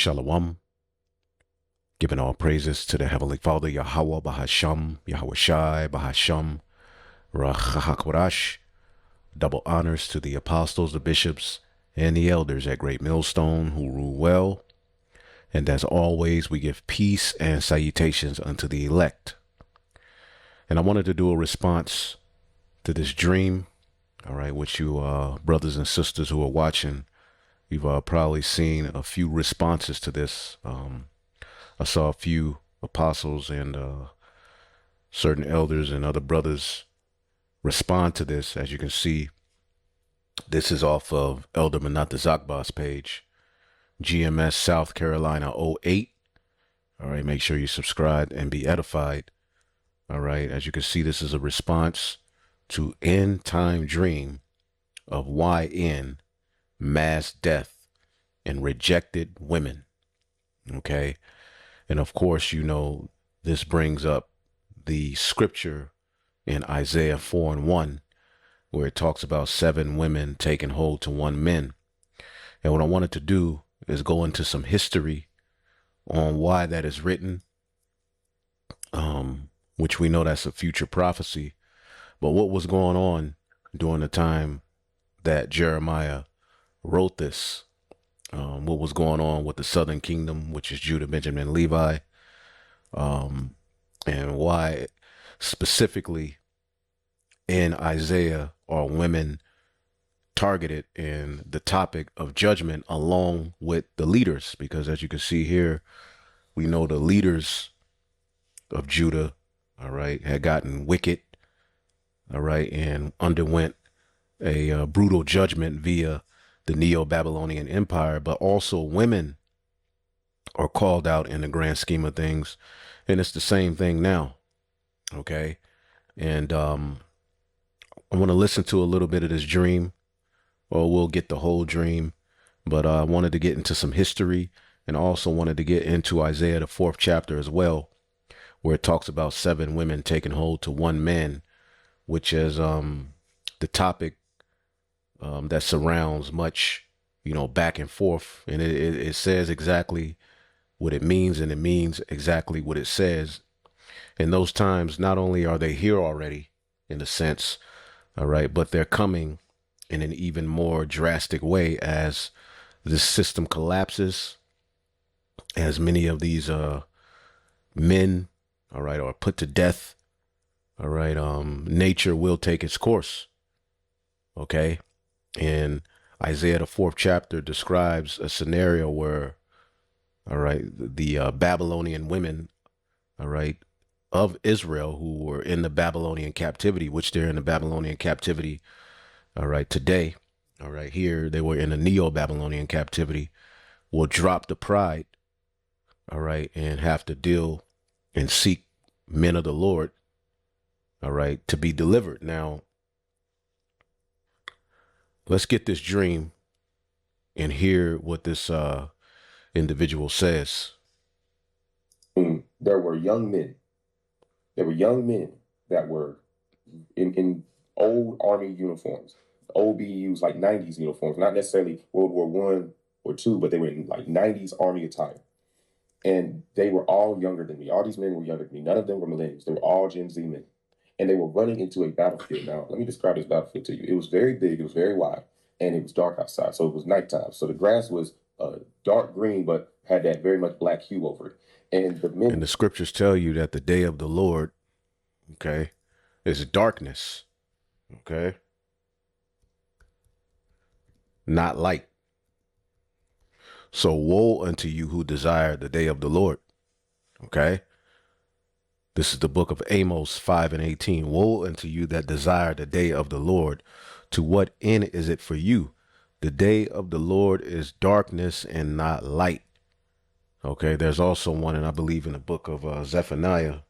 Shalom. Giving all praises to the Heavenly Father, Yahweh Bahasham, Yahweh Shai Bahasham, Rachahakwarash. Double honors to the apostles, the bishops, and the elders at Great Millstone who rule well. And as always, we give peace and salutations unto the elect. And I wanted to do a response to this dream, all right, which you brothers and sisters who are watching, you've probably seen a few responses to this. I saw a few apostles and certain elders and other brothers respond to this. As you can see, this is off of Elder Manata Zakba's page, GMS South Carolina '08. All right, make sure you subscribe and be edified. All right, as you can see, this is a response to End Time Dream of YN, Mass Death and Rejected Women. Okay, and of course, you know, this brings up the scripture in Isaiah 4:1, where it talks about 7 women taking hold to 1 man. And what I wanted to do is go into some history on why that is written, which we know that's a future prophecy. But what was going on during the time that Jeremiah wrote this? What was going on with the southern kingdom, which is Judah, Benjamin, Levi, and why specifically in Isaiah are women targeted in the topic of judgment along with the leaders? Because as you can see here, we know the leaders of Judah, all right, had gotten wicked, all right, and underwent a brutal judgment via the Neo-Babylonian Empire. But also women are called out in the grand scheme of things, and it's the same thing now. Okay, and I want to listen to a little bit of this dream, or we'll get the whole dream, but I wanted to get into some history, and also wanted to get into Isaiah the 4th chapter as well, where it talks about 7 women taking hold to 1 man, which is the topic that surrounds much, you know, back and forth, and it says exactly what it means, and it means exactly what it says. In those times, not only are they here already, in a sense, all right, but they're coming in an even more drastic way as this system collapses, as many of these men, all right, are put to death. All right, nature will take its course. Okay, and Isaiah the 4th chapter describes a scenario where, all right, the Babylonian women, all right, of Israel who were in the Babylonian captivity, which they're in the Babylonian captivity, all right, today, all right, here they were in a Neo-Babylonian captivity, will drop the pride, all right, and have to deal and seek men of the Lord, all right, to be delivered. Now, let's get this dream and hear what this individual says. There were young men. There were young men that were in old army uniforms, old BUs, like 90s uniforms, not necessarily World War I or II, but they were in like 90s army attire. And they were all younger than me. All these men were younger than me. None of them were millennials. They were all Gen Z men. And they were running into a battlefield. Now, let me describe this battlefield to you. It was very big. It was very wide. And it was dark outside. So it was nighttime. So the grass was dark green, but had that very much black hue over it. And the scriptures tell you that the day of the Lord, okay, is darkness, okay, not light. So woe unto you who desire the day of the Lord. Okay, this is the book of Amos 5:18. Woe unto you that desire the day of the Lord. To what end is it for you? The day of the Lord is darkness and not light. Okay, there's also one, and I believe in the book of Zephaniah.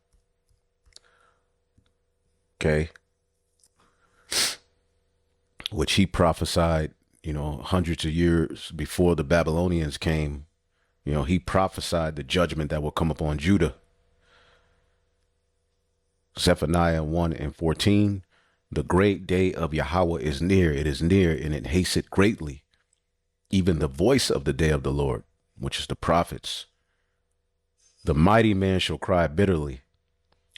Okay, which he prophesied, you know, hundreds of years before the Babylonians came. You know, he prophesied the judgment that will come upon Judah. Zephaniah 1:14. The great day of Yahweh is near. It is near, and it hasteth greatly. Even the voice of the day of the Lord. which is the prophets. The mighty man shall cry bitterly.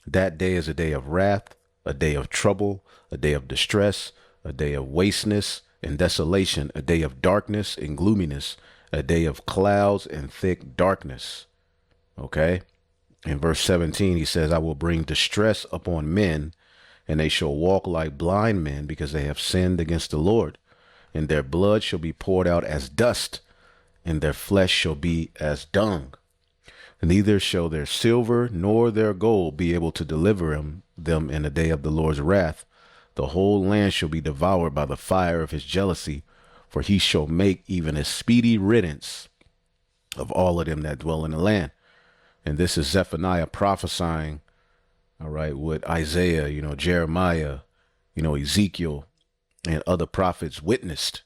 That day is a day of wrath, a day of trouble, a day of distress, a day of wasteness and desolation, a day of darkness and gloominess, a day of clouds and thick darkness. Okay. In verse 17, he says, I will bring distress upon men, and they shall walk like blind men, because they have sinned against the Lord. And their blood shall be poured out as dust, and their flesh shall be as dung. Neither shall their silver nor their gold be able to deliver them in the day of the Lord's wrath. The whole land shall be devoured by the fire of his jealousy, for he shall make even a speedy riddance of all of them that dwell in the land. And this is Zephaniah prophesying, all right, what Isaiah, Jeremiah, Ezekiel and other prophets witnessed.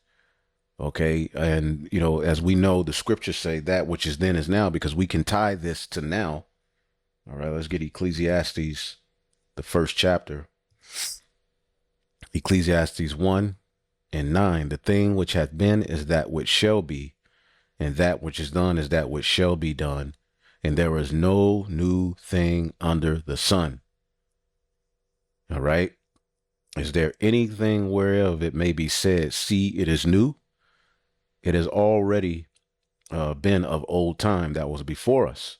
Okay. And, as we know, the scriptures say that which is then is now, because we can tie this to now. All right. Let's get Ecclesiastes, the first chapter. Ecclesiastes 1:9. The thing which hath been is that which shall be, and that which is done is that which shall be done. And there is no new thing under the sun. All right. Is there anything whereof it may be said, see, it is new? It has already been of old time that was before us.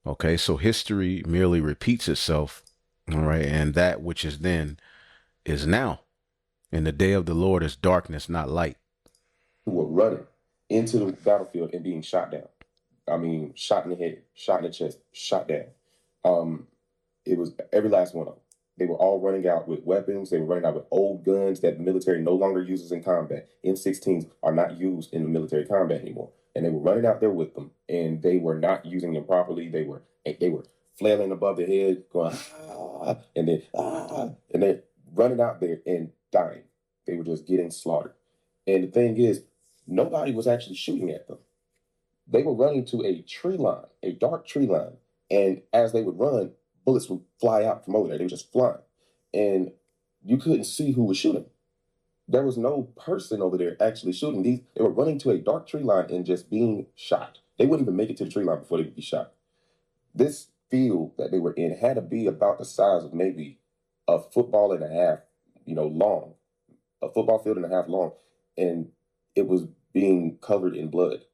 Okay. So history merely repeats itself. All right. And that which is then is now. And the day of the Lord is darkness, not light. Who were running into the battlefield and being shot down. I mean, shot in the head, shot in the chest, shot down. It was every last one of them. They were all running out with weapons. They were running out with old guns that the military no longer uses in combat. M16s are not used in the military combat anymore. And they were running out there with them, and they were not using them properly. They were flailing above their head, going, and then running out there and dying. They were just getting slaughtered. And the thing is, nobody was actually shooting at them. They were running to a tree line, a dark tree line. And as they would run, bullets would fly out from over there. They were just flying. And you couldn't see who was shooting. There was no person over there actually shooting. They were running to a dark tree line and just being shot. They wouldn't even make it to the tree line before they would be shot. This field that they were in had to be about the size of maybe a football and a half, long. A football field and a half long. And it was being covered in blood.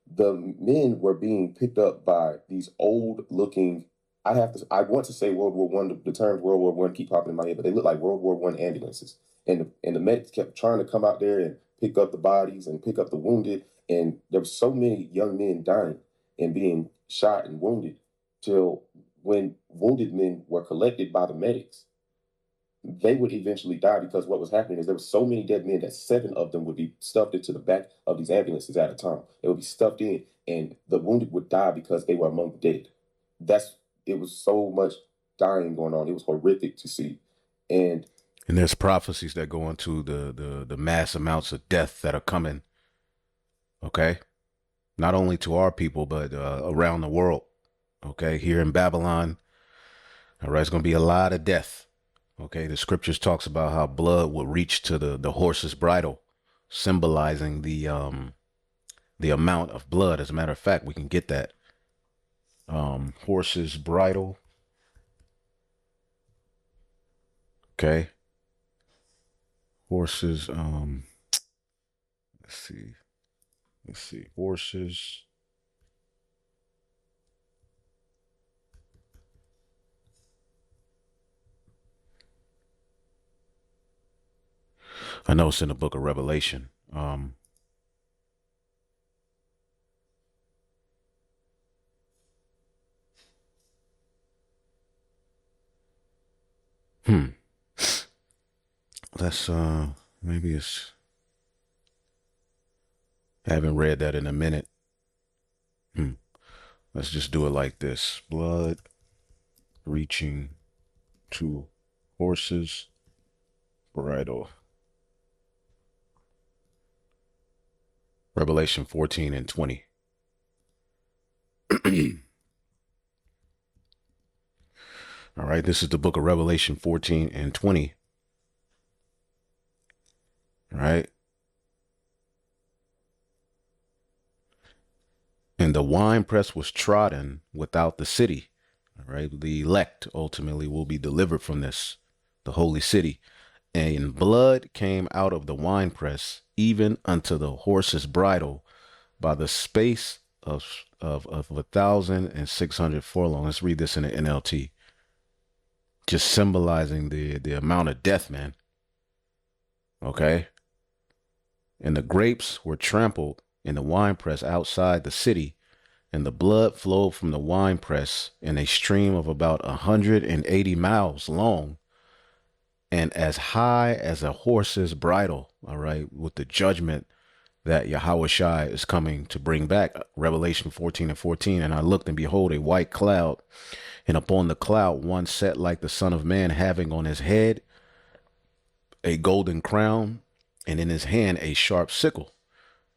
The men were being picked up by these old-looking. I want to say World War One. The term World War One keep popping in my head, but they look like World War One ambulances. And the medics kept trying to come out there and pick up the bodies and pick up the wounded. And there were so many young men dying and being shot and wounded, till when wounded men were collected by the medics, they would eventually die, because what was happening is there were so many dead men that 7 of them would be stuffed into the back of these ambulances at a time. They would be stuffed in, and the wounded would die because they were among the dead. It was so much dying going on. It was horrific to see. And there's prophecies that go into the mass amounts of death that are coming. Okay. Not only to our people, but around the world. Okay. Here in Babylon. All right. It's going to be a lot of death. Okay, the scriptures talks about how blood will reach to the horse's bridle, symbolizing the amount of blood. As a matter of fact, we can get that. Horse's bridle. Okay. Horses. Let's see. Horses. I know it's in the book of Revelation. Let's maybe it's. I haven't read that in a minute. Let's just do it like this. Blood reaching to horses bridle. Revelation 14:20. All right, this is the book of Revelation 14:20. All right. And the winepress was trodden without the city. All right. The elect ultimately will be delivered from this, the holy city. And blood came out of the winepress, even unto the horse's bridle, by the space of 1,600 furlongs. Let's read this in the NLT. Just symbolizing the amount of death, man. Okay. And the grapes were trampled in the winepress outside the city, and the blood flowed from the winepress in a stream of about 180 miles long and as high as a horse's bridle. All right. With the judgment that Yahweh Shai is coming to bring back. Revelation 14:14. And I looked, and behold, a white cloud, and upon the cloud one sat like the Son of Man, having on his head a golden crown, and in his hand a sharp sickle.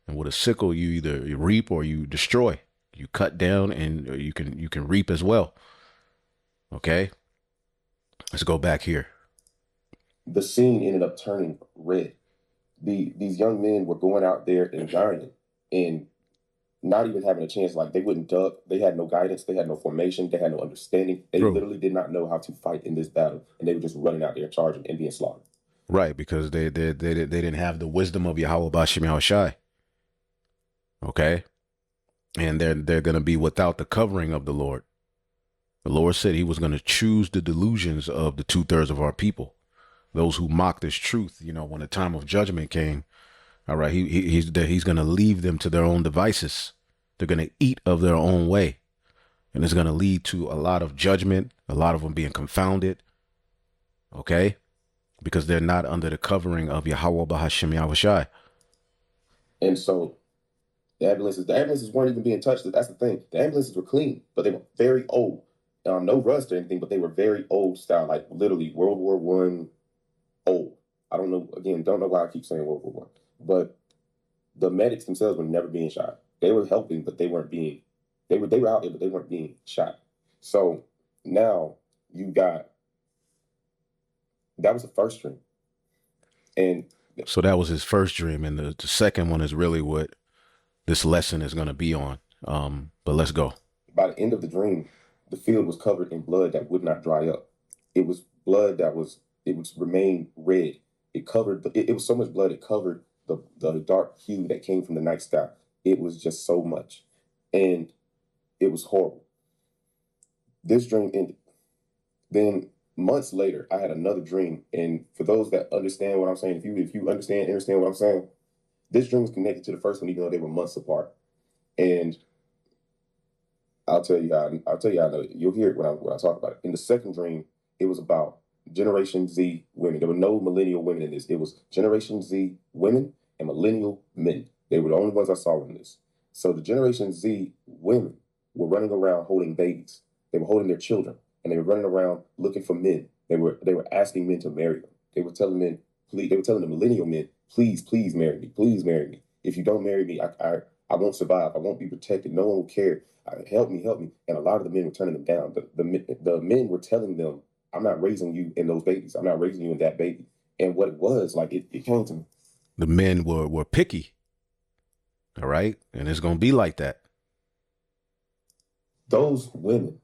And with a sickle, you either reap or you destroy. You cut down, and you can reap as well. Okay. Let's go back here. The scene ended up turning red. These young men were going out there and dying and not even having a chance. Like, they wouldn't duck. They had no guidance. They had no formation. They had no understanding. They literally did not know how to fight in this battle. And they were just running out there charging and being slaughtered. Right. Because they didn't have the wisdom of Yahweh Bashim Yahushai. Okay. And they're going to be without the covering of the Lord. The Lord said he was going to choose the delusions of the 2/3 of our people. Those who mocked his truth, when the time of judgment came. All right. He's going to leave them to their own devices. They're going to eat of their own way. And it's going to lead to a lot of judgment, a lot of them being confounded. Okay. Because they're not under the covering of Yahweh Bahashim Yahushai. And so the ambulances weren't even being touched. That's the thing. The ambulances were clean, but they were very old. No rust or anything, but they were very old style, like literally World War I old. I don't know why I keep saying World War I. But the medics themselves were never being shot. They were helping, but they weren't being, they were out there, but they weren't being shot. So now you got, that was the first dream. And so that was his first dream. And the second one is really what this lesson is going to be on. But let's go. By the end of the dream, the field was covered in blood that would not dry up. It was blood it would remain red. It was so much blood, it covered the dark hue that came from the night sky. It was just so much. And it was horrible. This dream ended. Then months later, I had another dream. And for those that understand what I'm saying, if you understand what I'm saying, this dream was connected to the first one, even though they were months apart. And I'll tell you how I know it. You'll hear it when I talk about it. In the second dream, it was about Generation Z women. There were no millennial women in this. It was Generation Z women and millennial men. They were the only ones I saw in this. So the Generation Z women were running around holding babies. They were holding their children, and they were running around looking for men. They were asking men to marry them. They were telling men, please. They were telling the millennial men, please marry me. Please marry me. If you don't marry me, I won't survive. I won't be protected. No one will care. Help me. And a lot of the men were turning them down. The men were telling them, I'm not raising you in those babies. I'm not raising you in that baby. And what it was, like, it came to me. The men were picky. All right. And it's going to be like that. Those women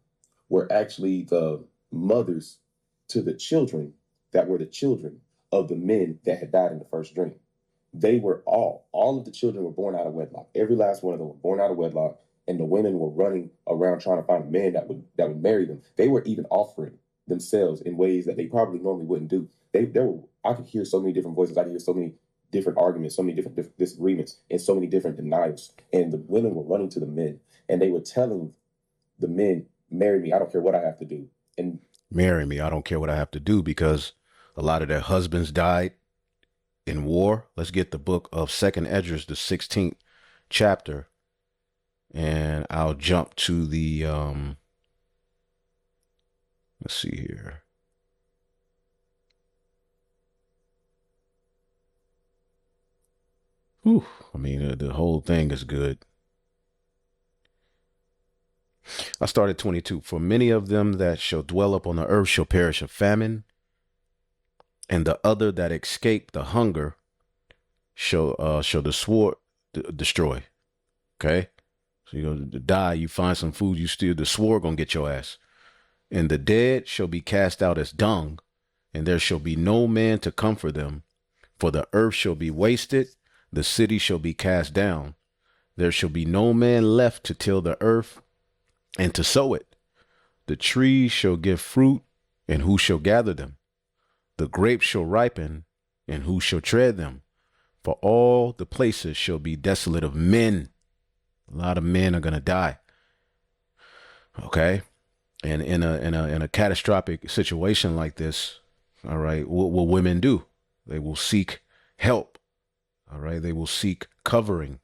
were actually the mothers to the children that were the children of the men that had died in the first dream. They were all of the children were born out of wedlock. Every last one of them were born out of wedlock. And the women were running around trying to find a man that would marry them. They were even offering themselves in ways that they probably normally wouldn't do. I could hear so many different voices. I could hear so many different arguments, so many different disagreements, and so many different denials. And the women were running to the men, and they were telling the men, marry me, I don't care what I have to do. And marry me, I don't care what I have to do, because a lot of their husbands died in war. Let's get the book of 2nd Esdras, the 16th chapter. And I'll jump to the, let's see here. Whew, I mean, the whole thing is good. I started 22. For many of them that shall dwell upon the earth shall perish of famine, and the other that escape the hunger shall the sword destroy. Okay. So you go to die, you find some food, you steal, the sword gonna get your ass. And the dead shall be cast out as dung, and there shall be no man to comfort them. For the earth shall be wasted, the city shall be cast down. There shall be no man left to till the earth and to sow it. The trees shall give fruit, and who shall gather them? The grapes shall ripen, and who shall tread them? For all the places shall be desolate of men. A lot of men are going to die. Okay. And in a catastrophic situation like this, all right, what will women do? They will seek help. All right. They will seek covering.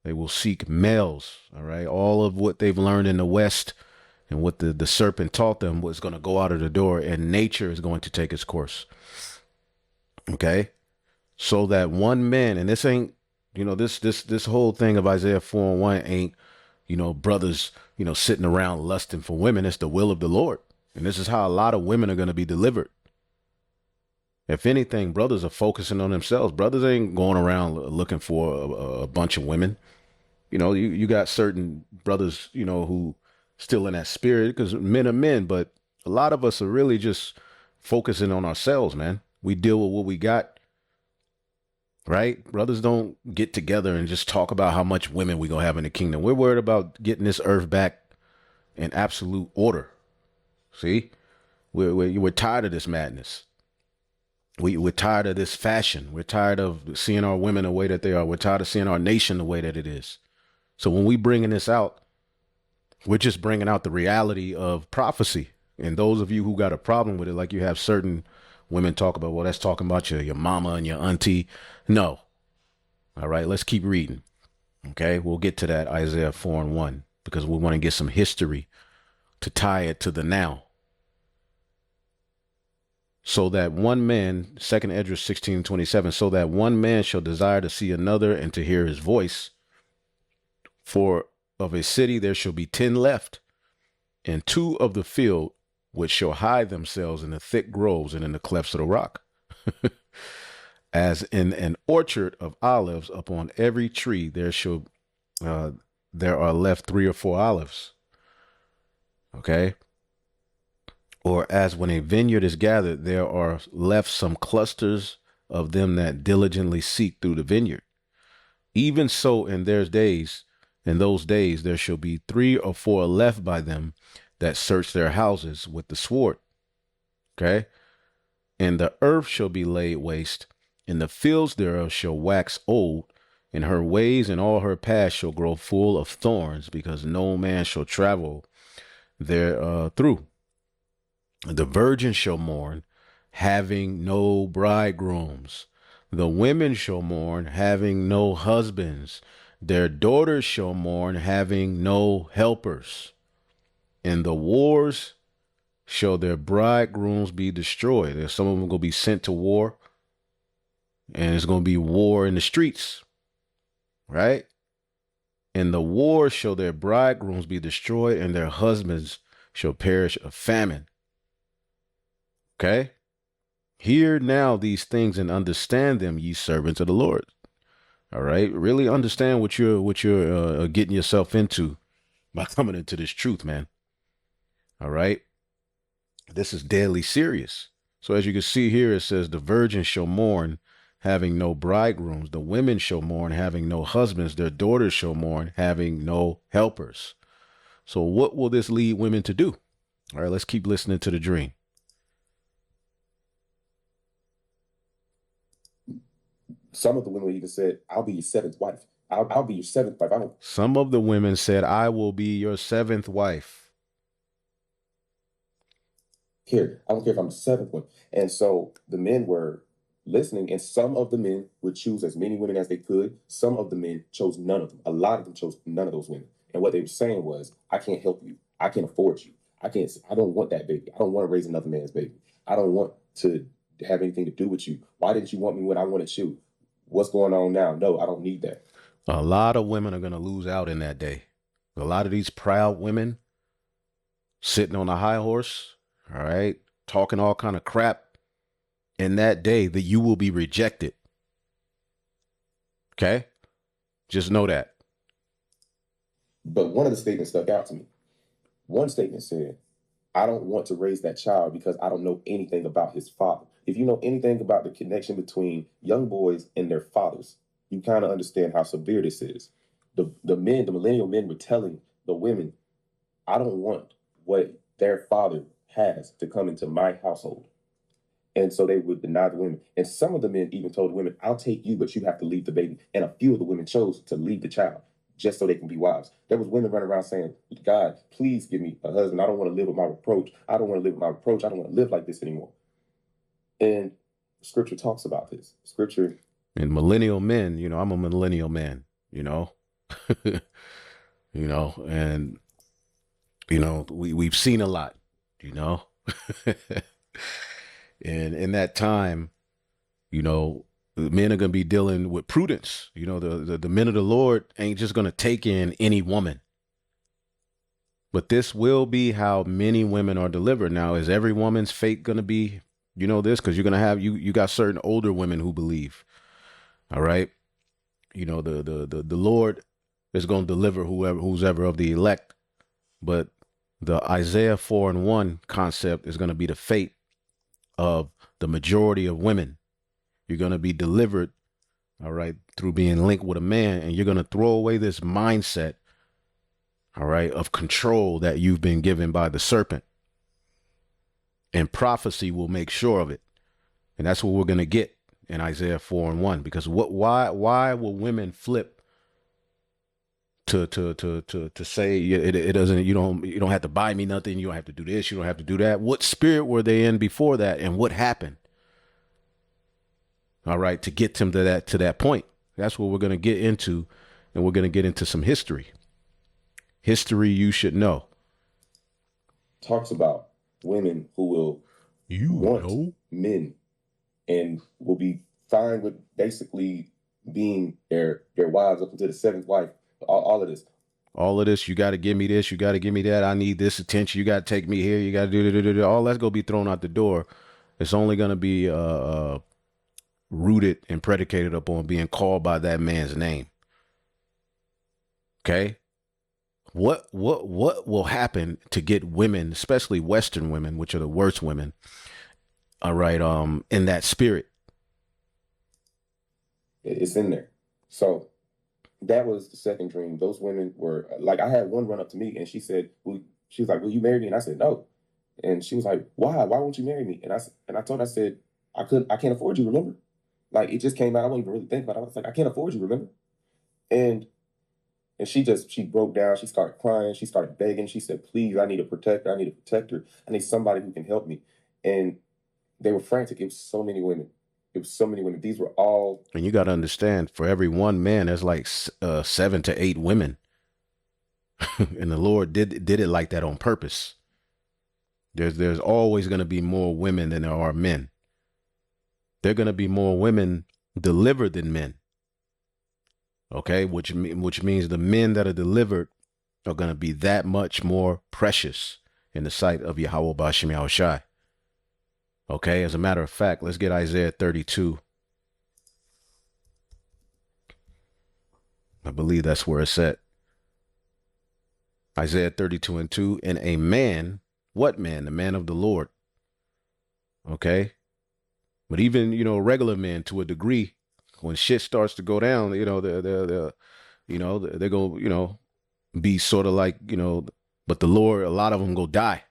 They will seek males. All right. All of what they've learned in the West and what the serpent taught them was going to go out of the door, and nature is going to take its course. Okay. So that one man, and this ain't, this whole thing of Isaiah 4:1 ain't, brothers, sitting around lusting for women. It's the will of the Lord. And this is how a lot of women are going to be delivered. If anything, brothers are focusing on themselves. Brothers ain't going around looking for a bunch of women. You got certain brothers, who still in that spirit, because men are men, but a lot of us are really just focusing on ourselves, man. We deal with what we got, right? Brothers don't get together and just talk about how much women we gonna have in the kingdom. We're worried about getting this earth back in absolute order. See, we're tired of this madness. We're tired of this fashion. We're tired of seeing our women the way that they are. We're tired of seeing our nation the way that it is. So when we bringing this out, we're just bringing out the reality of prophecy. And those of you who got a problem with it, like you have certain women talk about, well, that's talking about your mama and your auntie. No. All right, let's keep reading. Okay, we'll get to that Isaiah 4:1 because we want to get some history to tie it to the now. So that one man, 2 Esdras 16:27, so that one man shall desire to see another and to hear his voice. For of a city there shall be 10 left, and 2 of the field which shall hide themselves in the thick groves and in the clefts of the rock. As in an orchard of olives, upon every tree there are left 3 or 4 olives. Okay. Or as when a vineyard is gathered, there are left some clusters of them that diligently seek through the vineyard. Even so in those days there shall be 3 or 4 left by them that search their houses with the sword. Okay. And the earth shall be laid waste, and the fields thereof shall wax old, and her ways and all her paths shall grow full of thorns, because no man shall travel there through. The virgin shall mourn, having no bridegrooms. The women shall mourn, having no husbands. Their daughters shall mourn, having no helpers. In the wars shall their bridegrooms be destroyed. There's some of them going to be sent to war, and it's going to be war in the streets, right? In the war shall their bridegrooms be destroyed, and their husbands shall perish of famine. Okay? Hear now these things and understand them, ye servants of the Lord. All right? Really understand what you're getting yourself into by coming into this truth, man. All right? This is deadly serious. So as you can see here, it says the virgin shall mourn, having no bridegrooms. The women shall mourn, having no husbands. Their daughters shall mourn, having no helpers. So what will this lead women to do? All right, let's keep listening to the dream. Some of the women even said, I'll be your 7th wife. I'll be your 7th wife. Some of the women said, I will be your 7th wife. Here, I don't care if I'm the 7th one. And so the men were listening, and some of the men would choose as many women as they could. Some of the men chose none of them. A lot of them chose none of those women. And what they were saying was, I can't help you. I can't afford you. I don't want that baby. I don't want to raise another man's baby. I don't want to have anything to do with you. Why didn't you want me when I wanted you? What's going on now? No, I don't need that. A lot of women are going to lose out in that day. A lot of these proud women sitting on a high horse, all right, talking all kind of crap. In that day that you will be rejected. Okay? Just know that. But one of the statements stuck out to me. One statement said, I don't want to raise that child because I don't know anything about his father. If you know anything about the connection between young boys and their fathers, you kind of understand how severe this is. The men, the millennial men were telling the women, I don't want what their father has to come into my household. And so they would deny the women. And some of the men even told the women, I'll take you, but you have to leave the baby. And a few of the women chose to leave the child just so they can be wives. There was women running around saying, God, please give me a husband. I don't want to live with my reproach. I don't want to live with my reproach. I don't want to live like this anymore. And scripture talks about this. Scripture. And millennial men, I'm a millennial man, and, we've seen a lot, and in that time, the men are going to be dealing with prudence. The men of the Lord ain't just going to take in any woman. But this will be how many women are delivered. Now, is every woman's fate going to be, this? Because you're going to have, you got certain older women who believe. All right. The Lord is going to deliver who's ever of the elect. But the Isaiah 4:1 concept is going to be the fate of the majority of women. You're going to be delivered, all right, through being linked with a man, and you're going to throw away this mindset, all right, of control that you've been given by the serpent. And prophecy will make sure of it. And that's what we're going to get in Isaiah 4:1. Because why will women flip to say it doesn't, you don't have to buy me nothing, you don't have to do this, you don't have to do that? What spirit were they in before that, and what happened? All right, to get them to that point. That's what we're going to get into, and we're going to get into some history. History you should know. Talks about women who will want men and will be fine with basically being their wives up until the seventh wife. All of this. All of this, you got to give me this, you got to give me that. I need this attention. You got to take me here. You got to do. All that's going to be thrown out the door. It's only going to be rooted and predicated upon being called by that man's name. Okay. What will happen to get women, especially Western women, which are the worst women, all right, in that spirit? It's in there. So that was the second dream. Those women were like, I had one run up to me and she said, she was like, will you marry me? And I said, no. And she was like, why? Why won't you marry me? And I told her, I said, I can't afford you, remember? Like, it just came out. I wasn't even really thinking about it. I was like, I can't afford you, remember? And she broke down. She started crying. She started begging. She said, please, I need a protector. I need a protector. I need somebody who can help me. And they were frantic. It was so many women. These were all. And you got to understand, for every one man, there's like 7 to 8 women. And the Lord did it like that on purpose. There's always going to be more women than there are men. There are going to be more women delivered than men. Okay, which means the men that are delivered are going to be that much more precious in the sight of Yahweh Bashim Yahushai. Okay, as a matter of fact, let's get Isaiah 32. I believe that's where it's at. Isaiah 32:2. And a man, what man? The man of the Lord. Okay. But even, regular men to a degree, when shit starts to go down, they're going to, be sort of like, but the Lord, a lot of them go die.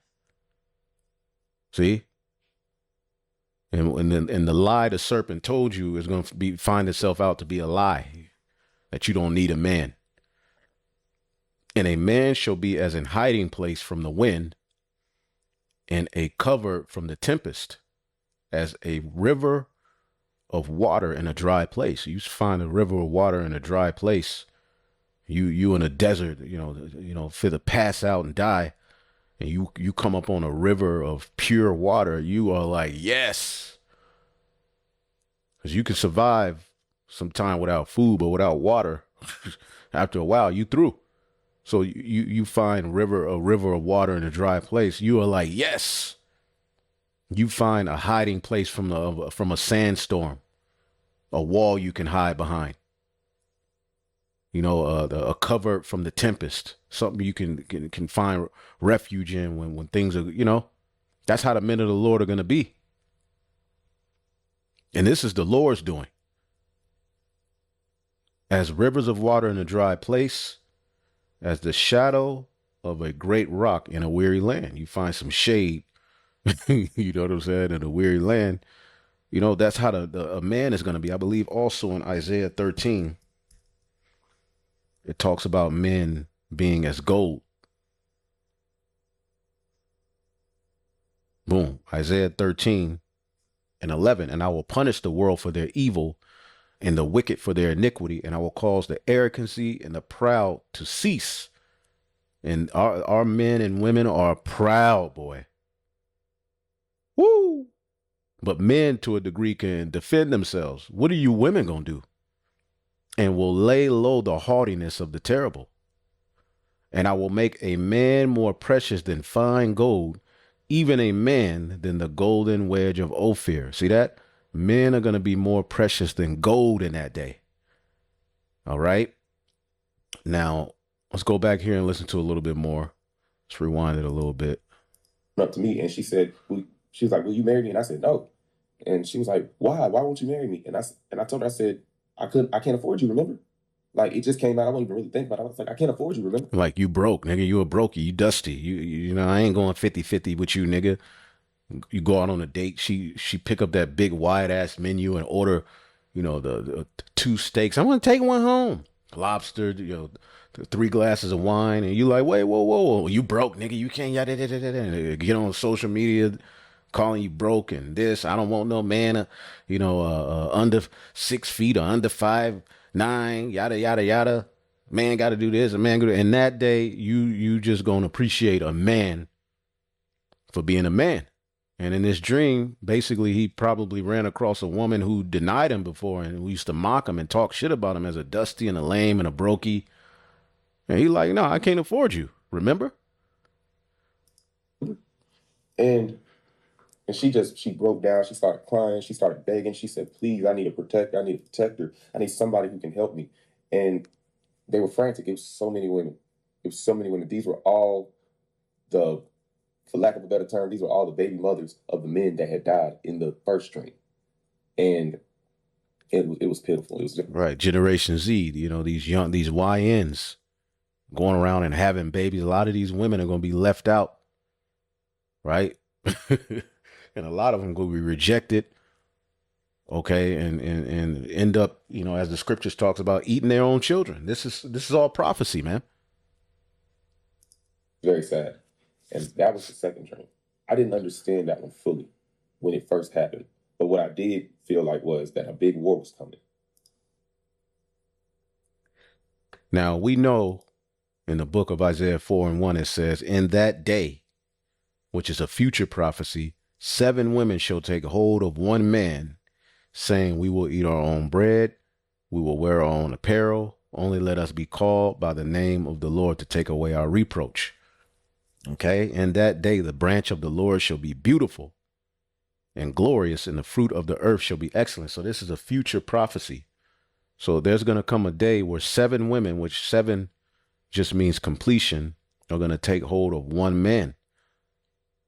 See? And the lie the serpent told you is going to find itself out to be a lie, that you don't need a man. And a man shall be as an hiding place from the wind, and a cover from the tempest, as a river of water in a dry place. You find a river of water in a dry place. You in a desert, fit to pass out and die. And you come up on a river of pure water. You are like, yes. Because you can survive some time without food, but without water, after a while, you through. So you find a river of water in a dry place. You are like, yes. You find a hiding place from a sandstorm, a wall you can hide behind. a covert from the tempest, something you can find refuge in when things are, that's how the men of the Lord are going to be. And this is the Lord's doing. As rivers of water in a dry place, as the shadow of a great rock in a weary land. You find some shade, you know what I'm saying, in a weary land. That's how a man is going to be. I believe also in Isaiah 13, it talks about men being as gold. Boom. Isaiah 13:11. And I will punish the world for their evil and the wicked for their iniquity. And I will cause the arrogancy and the proud to cease. And our men and women are proud, boy. Woo. But men to a degree can defend themselves. What are you women going to do? And will lay low the haughtiness of the terrible. And I will make a man more precious than fine gold, even a man than the golden wedge of Ophir. See that? Men are going to be more precious than gold in that day. All right. Now, let's go back here and listen to a little bit more. Let's rewind it a little bit. Up to me, and she said, she was like, "Will you marry me?" And I said, "No." And she was like, "Why? Why won't you marry me?" And I told her, I said, I can't afford you, remember? Like, it just came out. I wasn't even really thinking about it. I was like, I can't afford you, remember? Like, you broke, nigga. You a brokey. You dusty. I ain't going 50-50 with you, nigga. You go out on a date. She pick up that big wide ass menu and order, the 2 steaks. I'm gonna take one home. Lobster, 3 glasses of wine, and you like, wait, whoa, you broke, nigga. You can't get on social media calling you broke and this. I don't want no man, under 6 feet or under 5'9", yada yada yada. Man got to do this. A man got to. And that day, you just gonna appreciate a man for being a man. And in this dream, basically, he probably ran across a woman who denied him before, and we used to mock him and talk shit about him as a dusty and a lame and a brokey. And he like, no, I can't afford you. Remember? And she broke down. She started crying. She started begging. She said, "Please, I need a protector. I need a protector. I need somebody who can help me." And they were frantic. It was so many women. These were all for lack of a better term, these were all the baby mothers of the men that had died in the first dream. And it was pitiful. It was just right. Generation Z, these YNs going around and having babies. A lot of these women are going to be left out. Right. And a lot of them going to be rejected. Okay. And end up, as the scriptures talks about, eating their own children. This is all prophecy, man. Very sad. And that was the second dream. I didn't understand that one fully when it first happened. But what I did feel like was that a big war was coming. Now, we know in the book of Isaiah 4:1, it says, "In that day," which is a future prophecy, 7 women shall take hold of one man, saying, "We will eat our own bread. We will wear our own apparel. Only let us be called by the name of the Lord to take away our reproach." Okay. In that day, the branch of the Lord shall be beautiful and glorious, and the fruit of the earth shall be excellent. So this is a future prophecy. So there's going to come a day where 7 women, which 7 just means completion, are going to take hold of one man,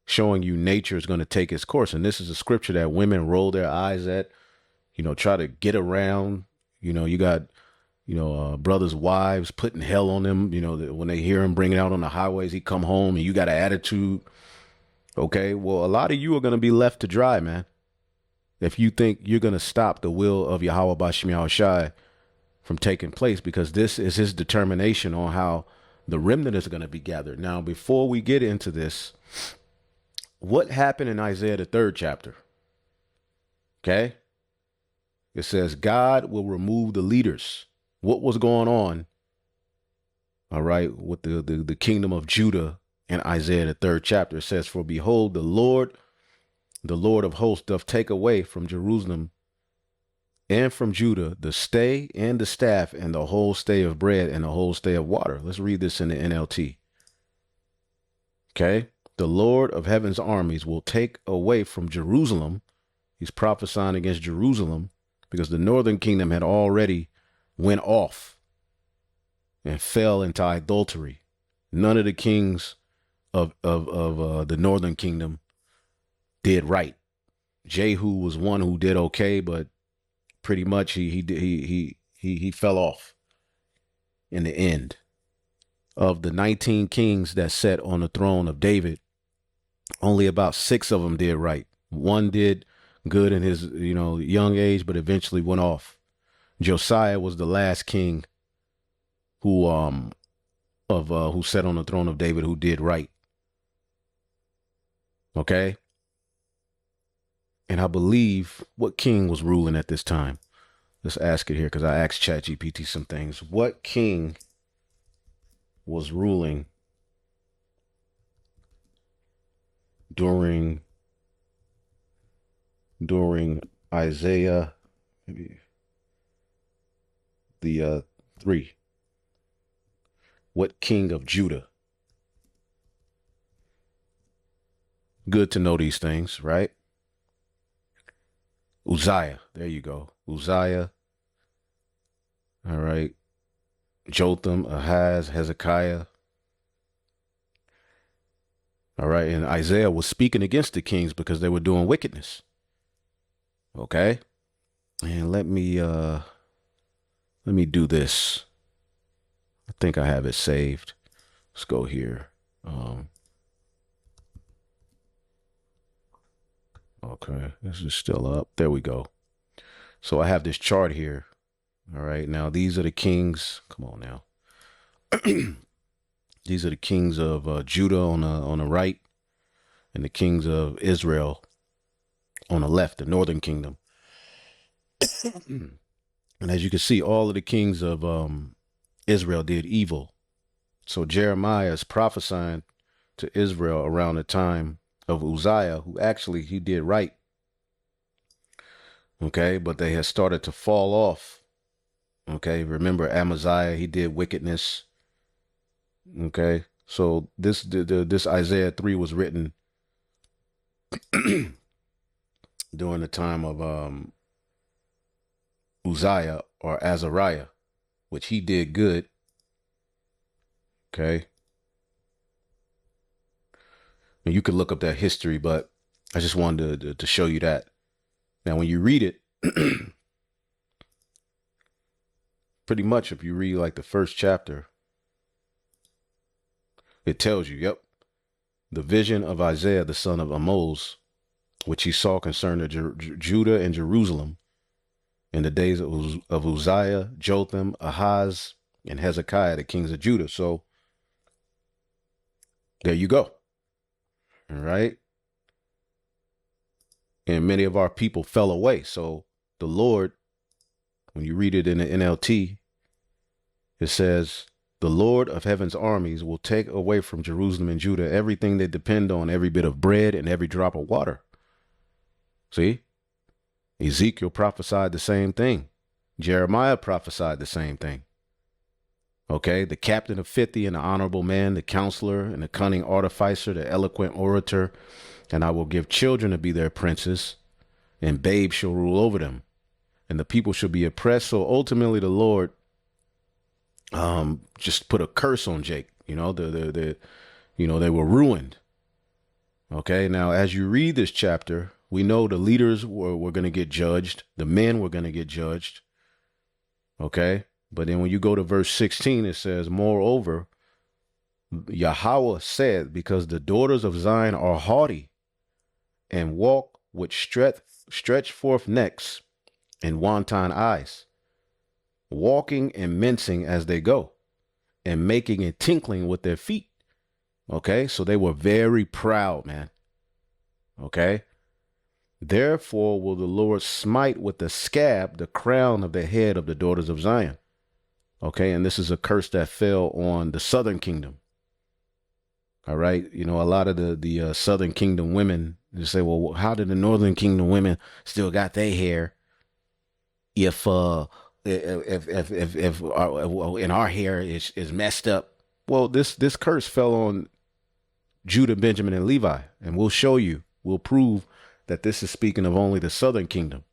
showing you nature is going to take its course. And this is a scripture that women roll their eyes at, try to get around. You got, brothers' wives putting hell on them. When they hear him bringing out on the highways, he come home and you got an attitude. Okay, well, a lot of you are going to be left to dry, man. If you think you're going to stop the will of Yahweh Bashim Yahushai from taking place, because this is his determination on how the remnant is going to be gathered. Now, before we get into this, what happened in Isaiah, the 3rd chapter? Okay. It says God will remove the leaders. What was going on? All right. With the kingdom of Judah in Isaiah, the 3rd chapter, it says, "For behold, the Lord of hosts doth take away from Jerusalem and from Judah the stay and the staff and the whole stay of bread and the whole stay of water." Let's read this in the NLT. Okay. "The Lord of heaven's armies will take away from Jerusalem." He's prophesying against Jerusalem because the northern kingdom had already went off. and fell into idolatry. None of the kings of the northern kingdom did right. Jehu was one who did okay, but pretty much he fell off in the end. Of the 19 kings that sat on the throne of David, only about 6 of them did right. One did good in his, young age, but eventually went off. Josiah was the last king who who sat on the throne of David who did right. Okay? And I believe, what king was ruling at this time? Let's ask it here, because I asked ChatGPT some things. What king was ruling during Isaiah, maybe the 3? What king of Judah? Good to know these things, right? Uzziah. There you go. Uzziah. All right. Jotham, Ahaz, Hezekiah. All right. And Isaiah was speaking against the kings because they were doing wickedness. Okay. And let me do this. I think I have it saved. Let's go here. Okay, this is still up. There we go. So I have this chart here. All right, now these are the kings. Come on now. These are the kings of Judah on the right, and the kings of Israel on the left, the northern kingdom. And as you can see, all of the kings of Israel did evil. So Jeremiah is prophesying to Israel around the time of Uzziah, who actually he did right. Okay, but they had started to fall off. Okay, remember Amaziah, he did wickedness. Okay, so this Isaiah 3 was written during the time of Uzziah or Azariah, which he did good. Okay. And you could look up that history, but I just wanted to show you that. Now, when you read it, pretty much if you read like the first chapter, it tells you, yep, the vision of Isaiah, the son of Amoz, which he saw concerning Judah and Jerusalem in the days of Uzziah, Jotham, Ahaz, and Hezekiah, the kings of Judah. So there you go. All right. And many of our people fell away. So the Lord, when you read it in the NLT, it says, the Lord of heaven's armies will take away from Jerusalem and Judah everything they depend on, every bit of bread and every drop of water. See? Ezekiel prophesied the same thing. Jeremiah prophesied the same thing. Okay, the captain of 50 and the honorable man, the counselor and the cunning artificer, the eloquent orator, and I will give children to be their princes, and babes shall rule over them, and the people shall be oppressed. So ultimately the Lord just put a curse on Jake. They were ruined. Okay, now as you read this chapter, we know the leaders were going to get judged. The men were going to get judged. Okay. But then when you go to verse 16, it says, moreover, Yahweh said, because the daughters of Zion are haughty and walk with stretch forth necks and wanton eyes, walking and mincing as they go, and making and tinkling with their feet. Okay, so they were very proud, man. Okay, therefore will the Lord smite with the scab the crown of the head of the daughters of Zion. Okay, and this is a curse that fell on the southern kingdom. All right, a lot of the southern kingdom women, they say, well, how did the northern kingdom women still got their hair if in our hair is messed up? Well, this curse fell on Judah, Benjamin, and Levi, and we'll prove that this is speaking of only the southern kingdom.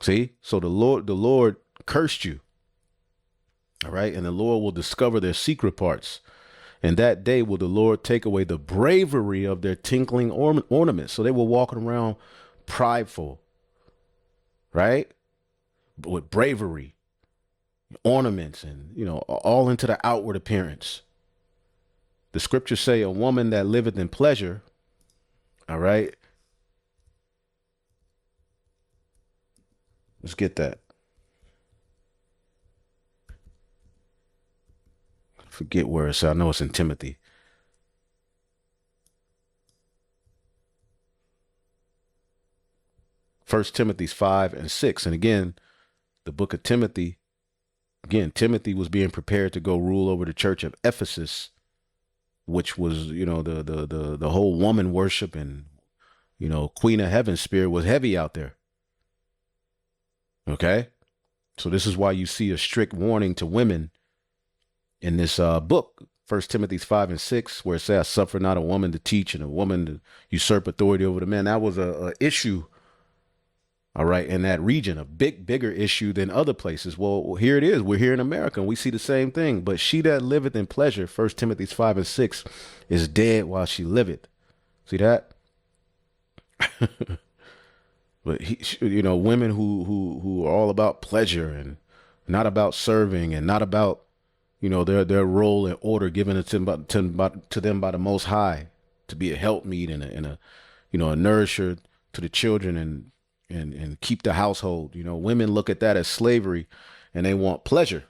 See, so the Lord cursed you. All right. And the Lord will discover their secret parts. And that day will the Lord take away the bravery of their tinkling ornaments. So they were walking around prideful, right? With bravery, ornaments, and, all into the outward appearance. The scriptures say a woman that liveth in pleasure, all right? Let's get that. Forget where it's at. I know it's in Timothy. First Timothy 5 and 6. And again, the book of Timothy, Timothy was being prepared to go rule over the church of Ephesus, which was, the whole woman worship and, Queen of Heaven spirit was heavy out there. Okay. So this is why you see a strict warning to women in this book, First Timothy 5 and 6, where it says, suffer not a woman to teach and a woman to usurp authority over the man. That was a issue, all right, in that region, a bigger issue than other places. Well, here it is. We're here in America and we see the same thing. But she that liveth in pleasure, First Timothy 5 and 6, is dead while she liveth. See that? But women who are all about pleasure and not about serving and not about their role and order given to them by the Most High, to be a helpmeet and a nourisher to the children and keep the household. Women look at that as slavery and they want pleasure.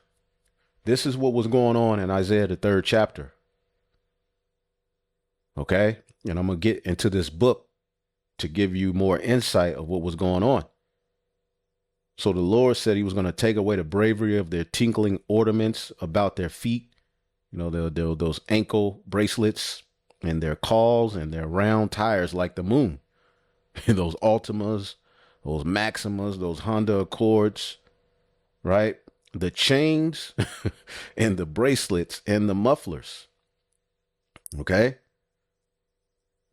This is what was going on in Isaiah, the 3rd chapter. Okay. And I'm going to get into this book to give you more insight of what was going on. So the Lord said he was going to take away the bravery of their tinkling ornaments about their feet, those ankle bracelets and their calls and their round tires like the moon, those Altimas, those Maximas, those Honda Accords, right? The chains and the bracelets and the mufflers. Okay.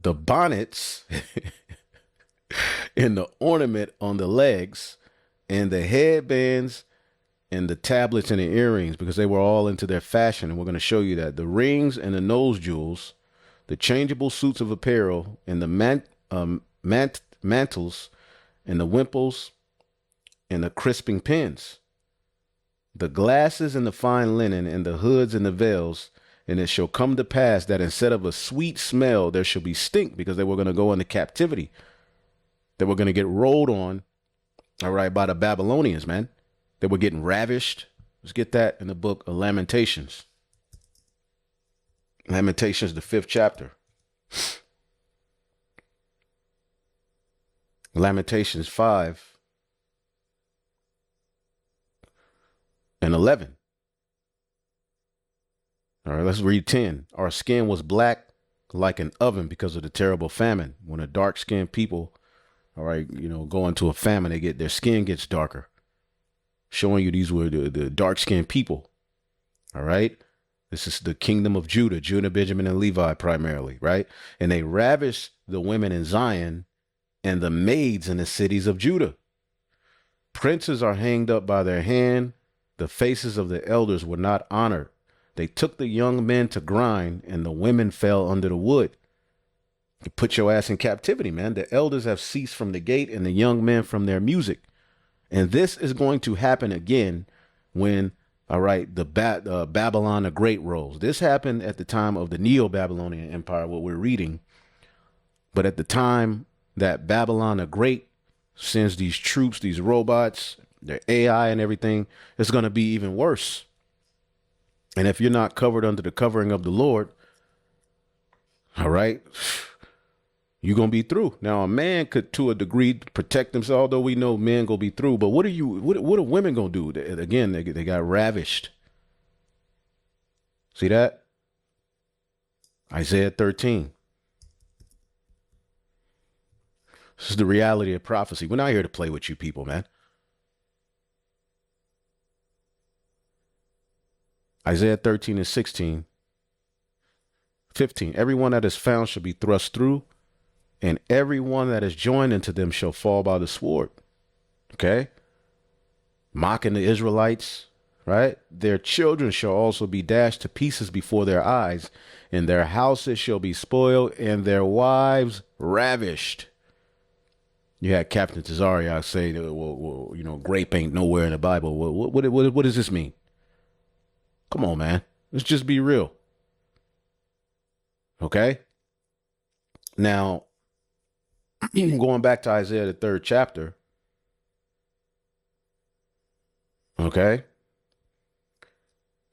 The bonnets and the ornament on the legs and the headbands and the tablets and the earrings, because they were all into their fashion. And we're going to show you that the rings and the nose jewels, the changeable suits of apparel and the mantles and the wimples and the crisping pins, the glasses and the fine linen and the hoods and the veils. And it shall come to pass that instead of a sweet smell, there shall be stink, because they were going to go into captivity. They were going to get rolled on, all right, by the Babylonians, man. They were getting ravished. Let's get that in the book of Lamentations. Lamentations, the 5th chapter. Lamentations 5 and 11. All right, let's read 10. Our skin was black like an oven because of the terrible famine. When a dark-skinned people, all right, go into a famine, their skin gets darker. Showing you these were the dark-skinned people. All right. This is the kingdom of Judah, Benjamin, and Levi primarily, right? And they ravished the women in Zion and the maids in the cities of Judah. Princes are hanged up by their hand. The faces of the elders were not honored. They took the young men to grind, and the women fell under the wood. You put your ass in captivity, man. The elders have ceased from the gate and the young men from their music. And this is going to happen again when, all right, the Babylon the Great rose. This happened at the time of the Neo-Babylonian Empire, what we're reading. But at the time that Babylon the Great sends these troops, these robots, their AI and everything, it's going to be even worse. And if you're not covered under the covering of the Lord, all right, you're going to be through. Now, a man could, to a degree, protect themselves, although we know men going to be through. But what are women going to do? Again, they got ravished. See that? Isaiah 13. This is the reality of prophecy. We're not here to play with you people, man. Isaiah 13 and 16. 15. Everyone that is found shall be thrust through, and everyone that is joined into them shall fall by the sword. Okay? Mocking the Israelites, right? Their children shall also be dashed to pieces before their eyes, and their houses shall be spoiled, and their wives ravished. You had Captain Tazariak say, well, grape ain't nowhere in the Bible. What does this mean? Come on, man. Let's just be real. Okay? Now, going back to Isaiah, the 3rd chapter. Okay?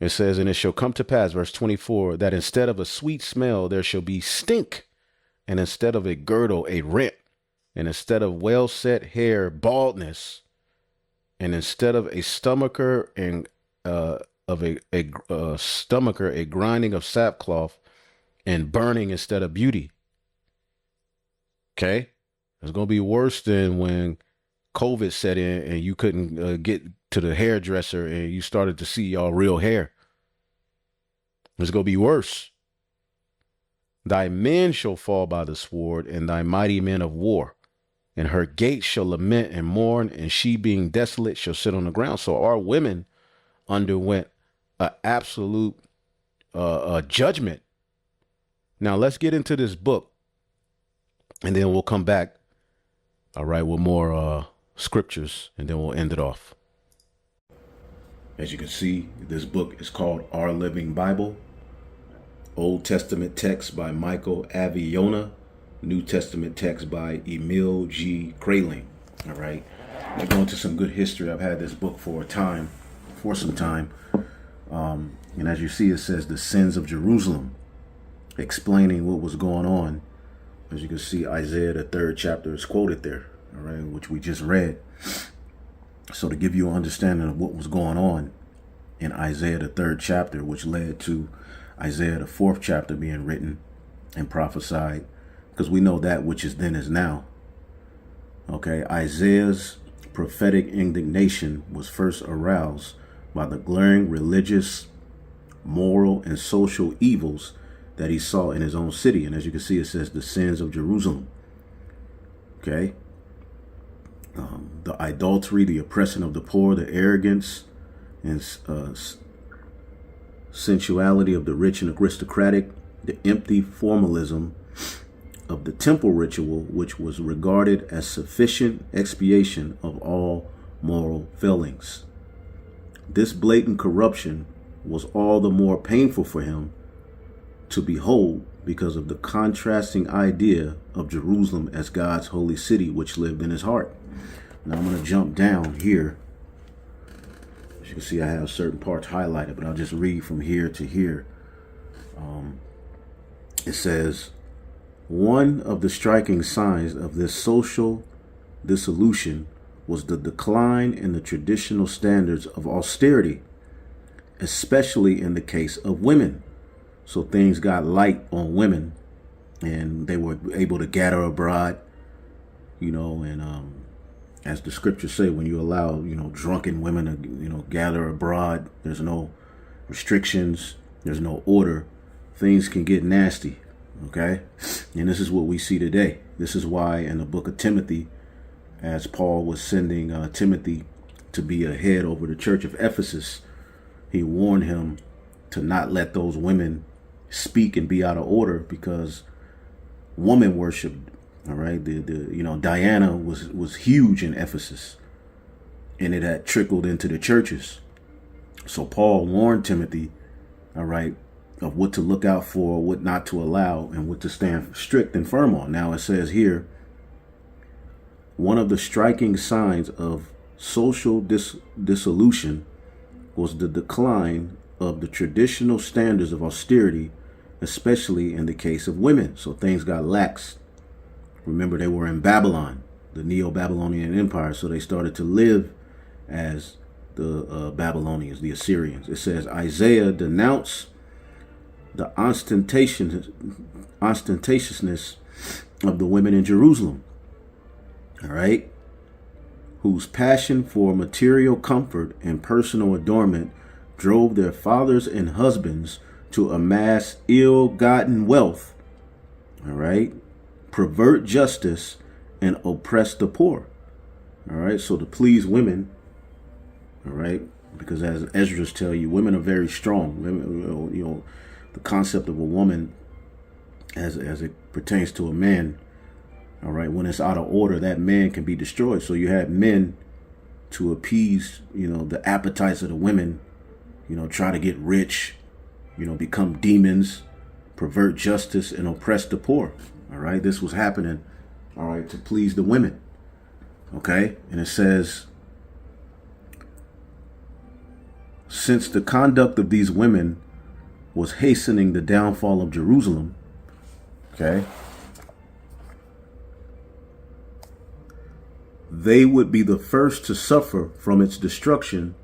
It says, and it shall come to pass, verse 24, that instead of a sweet smell, there shall be stink, and instead of a girdle, a rent, and instead of well set hair, baldness, and instead of a stomacher and stomacher, a grinding of sackcloth, and burning instead of beauty. Okay, it's gonna be worse than when COVID set in and you couldn't get to the hairdresser and you started to see y'all real hair. It's gonna be worse. Thy men shall fall by the sword, and thy mighty men of war. And her gates shall lament and mourn, and she being desolate shall sit on the ground. So our women underwent an absolute judgment. Now let's get into this book, and then we'll come back, all right, with more scriptures, and then we'll end it off. As you can see, this book is called Our Living Bible. Old Testament text by Michael Aviona. New Testament text by Emil G. Kraling. All right. We're going into some good history. I've had this book for some time. And as you see, it says the sins of Jerusalem, explaining what was going on. As you can see, Isaiah, the 3rd chapter is quoted there, all right, which we just read. So to give you an understanding of what was going on in Isaiah, the 3rd chapter, which led to Isaiah, the 4th chapter being written and prophesied, because we know that which is then is now. Okay, Isaiah's prophetic indignation was first aroused by the glaring religious, moral, and social evils that he saw in his own city. And as you can see, it says the sins of Jerusalem. Okay. The adultery, the oppression of the poor, the arrogance and sensuality of the rich and aristocratic, the empty formalism of the temple ritual, which was regarded as sufficient expiation of all moral failings. This blatant corruption was all the more painful for him to behold because of the contrasting idea of Jerusalem as God's holy city, which lived in his heart. Now I'm going to jump down here. As you can see, I have certain parts highlighted, but I'll just read from here to here. It says, one of the striking signs of this social dissolution was the decline in the traditional standards of austerity, especially in the case of women. So things got light on women, and they were able to gather abroad, and as the scriptures say, when you allow, drunken women to, gather abroad, there's no restrictions, there's no order, things can get nasty. Okay. And this is what we see today. This is why in the book of Timothy, as Paul was sending Timothy to be a head over the church of Ephesus, he warned him to not let those women speak and be out of order, because woman worship, all right, Diana was huge in Ephesus, and it had trickled into the churches. So Paul warned Timothy, all right, of what to look out for, what not to allow, and what to stand strict and firm on. Now it says here, one of the striking signs of social dissolution was the decline of the traditional standards of austerity, especially in the case of women. So things got lax. Remember, they were in Babylon, the Neo-Babylonian Empire, so they started to live as the Babylonians, the Assyrians. It says Isaiah denounced the ostentatiousness of the women in Jerusalem, all right, whose passion for material comfort and personal adornment drove their fathers and husbands to amass ill-gotten wealth, all right, pervert justice, and oppress the poor. All right, so to please women, all right, because as Esdras tell you, women are very strong. Women, the concept of a woman as it pertains to a man, all right, when it's out of order, that man can be destroyed. So you have men to appease, the appetites of the women, try to get rich, become demons, pervert justice, and oppress the poor. All right, this was happening, all right, to please the women. Okay, and it says, since the conduct of these women was hastening the downfall of Jerusalem, okay, they would be the first to suffer from its destruction,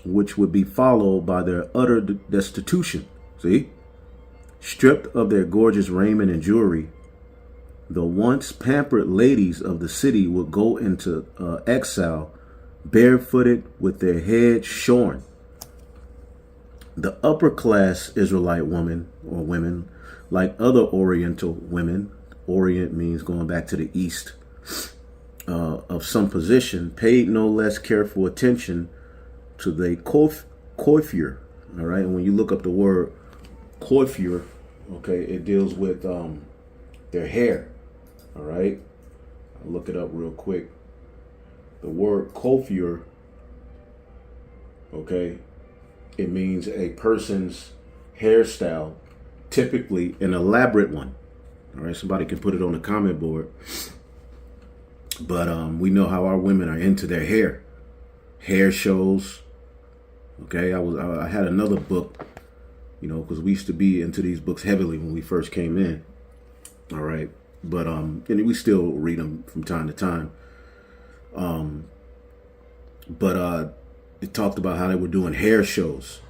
which would be followed by their utter destitution. See? Stripped of their gorgeous raiment and jewelry, the once pampered ladies of the city would go into exile, barefooted with their heads shorn. The upper class Israelite woman or women, like other Oriental women, Orient means going back to the East, of some position, paid no less careful attention to the coiffure. All right, and when you look up the word coiffure, okay, it deals with their hair. All right, I'll look it up real quick. The word coiffure, okay, it means a person's hairstyle, typically an elaborate one. All right, somebody can put it on the comment board. But we know how our women are into their hair shows. Okay, I had another book, because we used to be into these books heavily when we first came in. All right, but and we still read them from time to time. But it talked about how they were doing hair shows,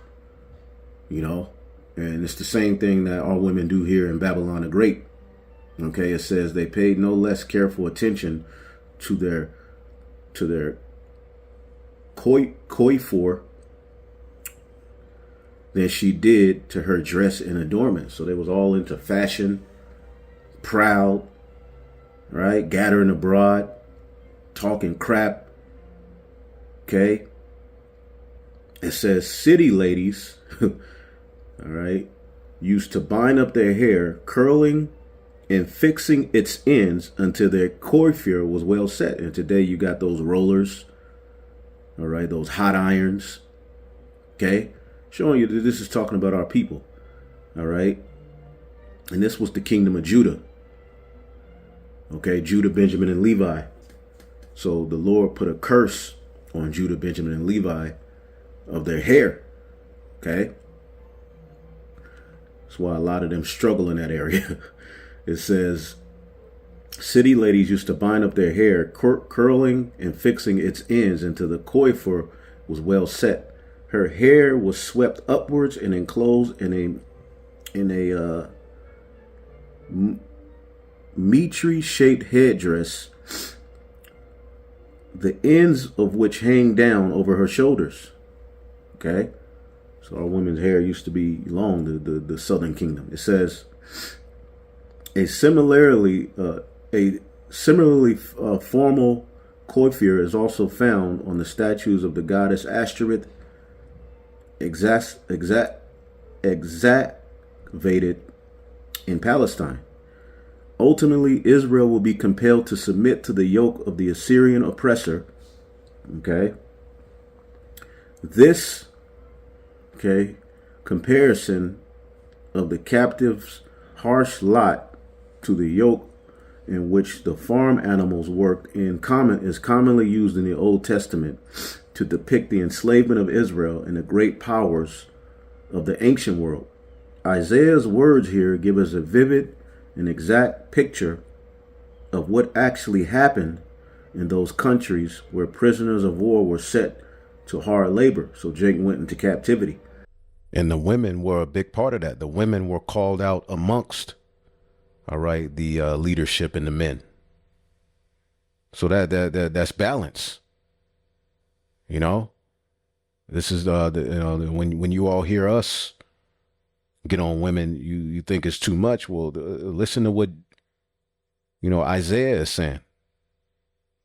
and it's the same thing that our women do here in Babylon the Great. Okay, it says they paid no less careful attention to their coiffure than she did to her dress and adornment. So they was all into fashion, proud, right? Gathering abroad, talking crap. Okay. It says city ladies, all right, used to bind up their hair, curling and fixing its ends until their coiffure was well set. And today you got those rollers, all right, those hot irons, okay, showing you that this is talking about our people, all right. And this was the kingdom of Judah, okay, Judah, Benjamin, and Levi. So the Lord put a curse on Judah, Benjamin, and Levi of their hair, okay. That's why a lot of them struggle in that area. It says, city ladies used to bind up their hair, curling and fixing its ends until the coiffure was well set. Her hair was swept upwards and enclosed in a mitre-shaped headdress, the ends of which hang down over her shoulders. Okay, so our women's hair used to be long. The Southern Kingdom. It says, a similarly formal coiffure is also found on the statues of the goddess Ashtoreth, exacerbated in Palestine. Ultimately, Israel will be compelled to submit to the yoke of the Assyrian oppressor. Okay. This, okay, comparison of the captive's harsh lot to the yoke in which the farm animals worked is commonly used in the Old Testament to depict the enslavement of Israel and the great powers of the ancient world. Isaiah's words here give us a vivid and exact picture of what actually happened in those countries where prisoners of war were set to hard labor. So Jake went into captivity. And the women were a big part of that. The women were called out amongst, all right, the leadership and the men. So that's balance. This is when you all hear us get on women, you think it's too much. Well, listen to what Isaiah is saying.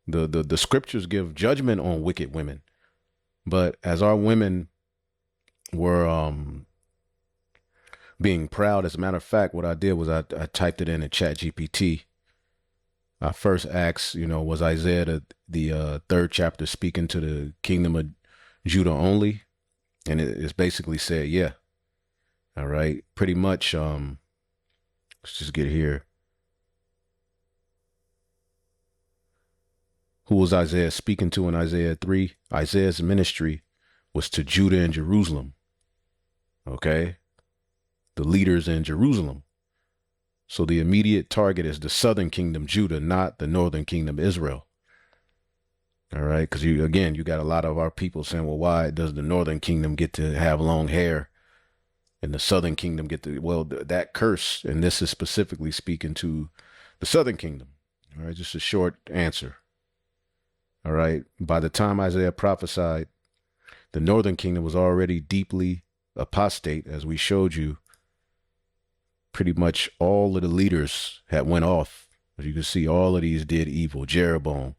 The scriptures give judgment on wicked women. But as our women were being proud, as a matter of fact, what I did was I typed it in Chat GPT. I first asked, was Isaiah the third chapter speaking to the kingdom of Judah only? And it's basically said, yeah. All right. Pretty much, let's just get here. Who was Isaiah speaking to in Isaiah 3? Isaiah's ministry was to Judah and Jerusalem. Okay. The leaders in Jerusalem. So the immediate target is the southern kingdom, Judah, not the northern kingdom, Israel. All right. Because you got a lot of our people saying, well, why does the northern kingdom get to have long hair and the southern kingdom get to, well, that curse. And this is specifically speaking to the southern kingdom. All right. Just a short answer. All right. By the time Isaiah prophesied, the northern kingdom was already deeply apostate, as we showed you. Pretty much all of the leaders had went off. As you can see, all of these did evil. Jeroboam,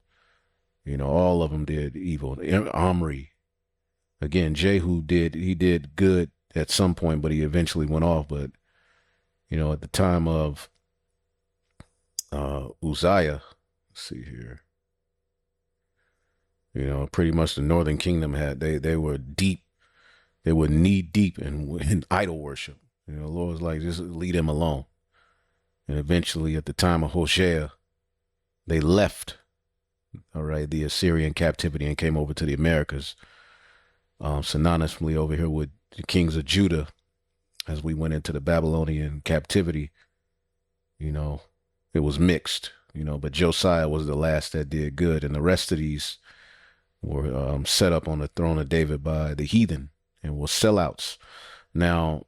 all of them did evil. Omri, again, Jehu did good at some point, but he eventually went off. But, at the time of Uzziah, let's see here, pretty much the northern kingdom they were deep, they were knee deep in idol worship. The Lord was like, just leave them alone. And eventually, at the time of Hosea, they left, all right, the Assyrian captivity and came over to the Americas. Synonymously over here with the kings of Judah, as we went into the Babylonian captivity, it was mixed, but Josiah was the last that did good. And the rest of these were set up on the throne of David by the heathen and were sellouts. Now,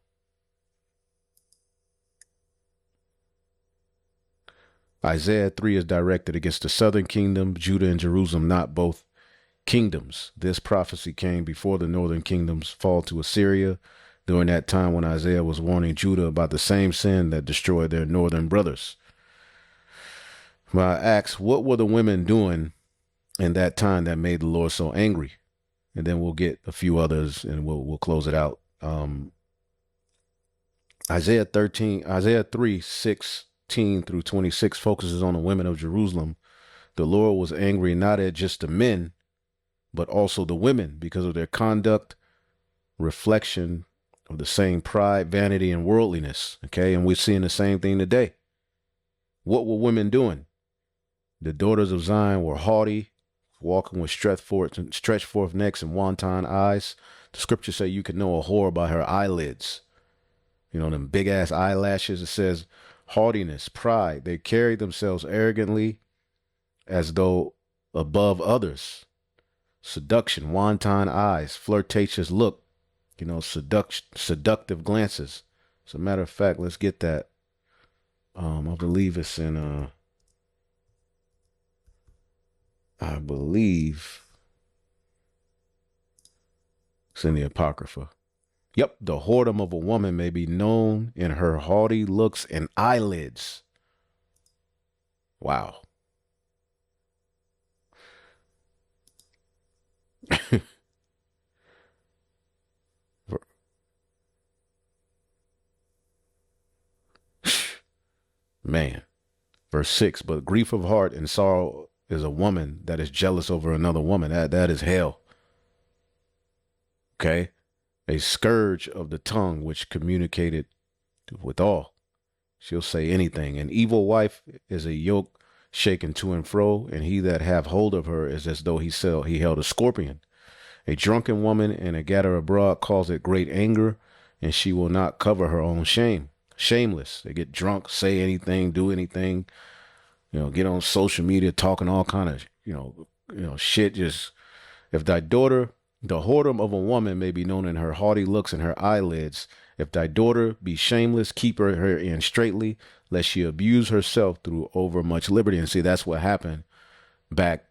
Isaiah 3 is directed against the southern kingdom, Judah and Jerusalem, not both kingdoms. This prophecy came before the northern kingdom's fall to Assyria, during that time when Isaiah was warning Judah about the same sin that destroyed their northern brothers. But I asked, what were the women doing in that time that made the Lord so angry? And then we'll get a few others and we'll close it out. Isaiah 3:16 through 26 focuses on the women of Jerusalem. The Lord was angry not at just the men, but also the women, because of their conduct, reflection of the same pride, vanity, and worldliness. Okay, and we're seeing the same thing today. What were women doing? The daughters of Zion were haughty, walking with stretched forth necks and wanton eyes. The scriptures say you can know a whore by her eyelids. Them big ass eyelashes. It says haughtiness, pride. They carried themselves arrogantly as though above others. Seduction, wanton eyes, flirtatious look, seductive glances. As a matter of fact, let's get that. I believe it's in, I believe it's in the Apocrypha. Yep, the whoredom of a woman may be known in her haughty looks and eyelids. Wow. Man. Verse 6, but grief of heart and sorrow is a woman that is jealous over another woman. That is hell. Okay. A scourge of the tongue which communicated with all. She'll say anything. An evil wife is a yoke shaken to and fro, and he that have hold of her is as though he held a scorpion. A drunken woman and a gatherer abroad cause it great anger, and she will not cover her own shame. Shameless. They get drunk, say anything, do anything, get on social media talking all kind of, shit. Just, if thy daughter, the whoredom of a woman may be known in her haughty looks and her eyelids. If thy daughter be shameless, keep her in straitly, lest she abuse herself through overmuch liberty. And see, that's what happened back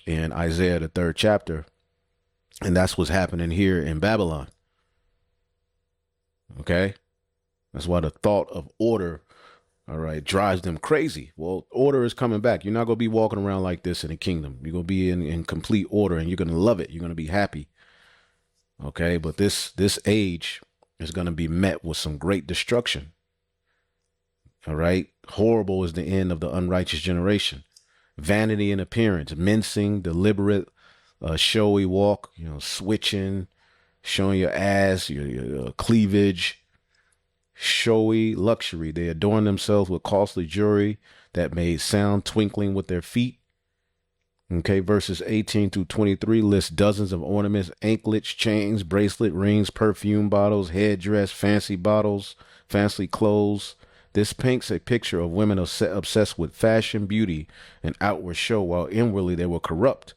in Isaiah, the 3rd chapter. And that's what's happening here in Babylon. Okay. That's why the thought of order, all right, drives them crazy. Well, order is coming back. You're not going to be walking around like this in the kingdom. You're going to be in complete order, and you're going to love it. You're going to be happy. Okay. But this age is going to be met with some great destruction. All right. Horrible is the end of the unrighteous generation. Vanity in appearance, mincing, deliberate, showy walk, switching, showing your ass, your cleavage, showy luxury. They adorn themselves with costly jewelry that made sound twinkling with their feet. Okay, verses 18 through 23 lists dozens of ornaments, anklets, chains, bracelet, rings, perfume bottles, headdress, fancy bottles, fancy clothes. This paints a picture of women obsessed with fashion, beauty, and outward show, while inwardly they were corrupt.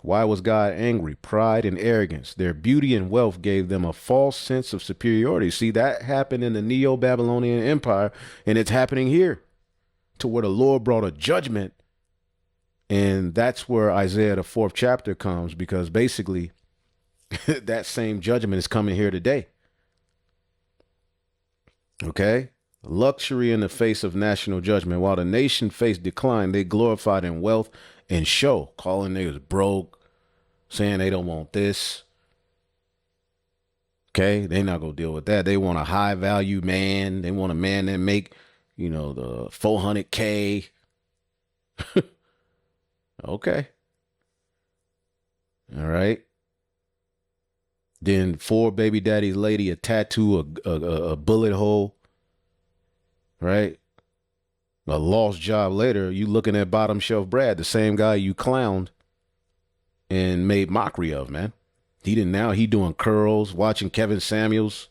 Why was God angry? Pride and arrogance. Their beauty and wealth gave them a false sense of superiority. See, that happened in the Neo-Babylonian Empire, and it's happening here, to where the Lord brought a judgment. And that's where Isaiah, the 4th chapter, comes, because basically that same judgment is coming here today. Okay? Luxury in the face of national judgment. While the nation faced decline, they glorified in wealth and show, calling niggas broke, saying they don't want this. Okay? They not going to deal with that. They want a high value man. They want a man that make, the 400K. Okay. All right. Then 4 baby daddy's lady, a tattoo, a bullet hole. Right. A lost job later, you looking at bottom shelf Brad, the same guy you clowned and made mockery of, man. He doing curls, watching Kevin Samuels.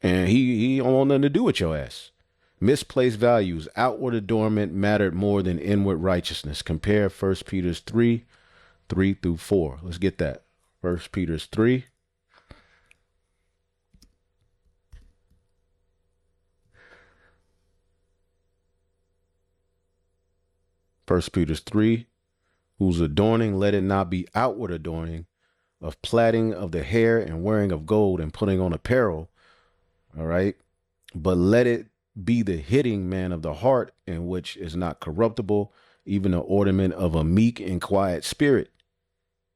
And he don't want nothing to do with your ass. Misplaced values, outward adornment mattered more than inward righteousness. Compare 1 Peter 3, 3 through 4. Let's get that. 1 Peter 3. First Peter 3, whose adorning, let it not be outward adorning of plaiting of the hair and wearing of gold and putting on apparel. All right. But let it be the hitting man of the heart, in which is not corruptible, even the ornament of a meek and quiet spirit,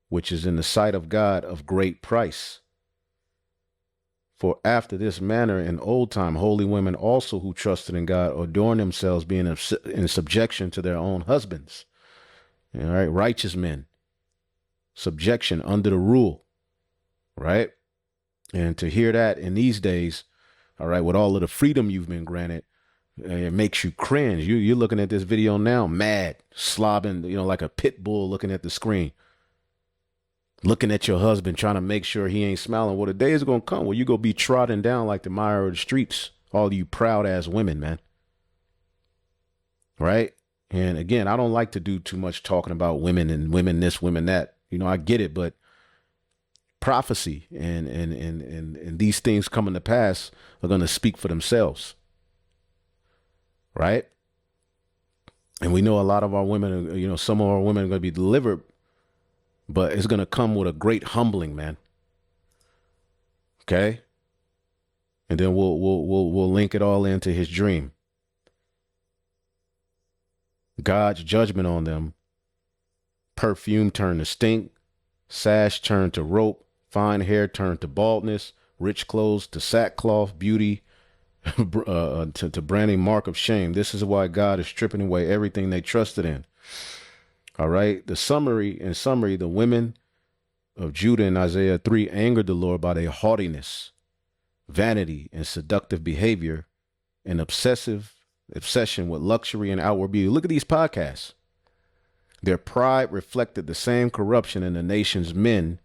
which is in the sight of God of great price. For after this manner in old time, holy women also who trusted in God adorned themselves, being in subjection to their own husbands. All right. Righteous men, subjection under the rule. Right. And to hear that in these days, all right, with all of the freedom you've been granted, it makes you cringe. You're looking at this video now, mad, slobbing, like a pit bull looking at the screen, looking at your husband, trying to make sure he ain't smiling. Well, the day is going to come where you're going to be trodden down like the mire of the streets, all you proud ass women, man. Right. And again, I don't like to do too much talking about women and women this, women that. I get it, but prophecy and these things coming to pass are going to speak for themselves. Right. And we know a lot of our women, some of our women are going to be delivered, but it's going to come with a great humbling, man. Okay. And then we'll link it all into his dream. God's judgment on them. Perfume turned to stink, sash turned to rope, fine hair turned to baldness, rich clothes to sackcloth, beauty to branding mark of shame. This is why God is stripping away everything they trusted in. All right. In summary, the women of Judah in Isaiah 3 angered the Lord by their haughtiness, vanity, and seductive behavior, and obsession with luxury and outward beauty. Look at these podcasts. Their pride reflected the same corruption in the nation's men,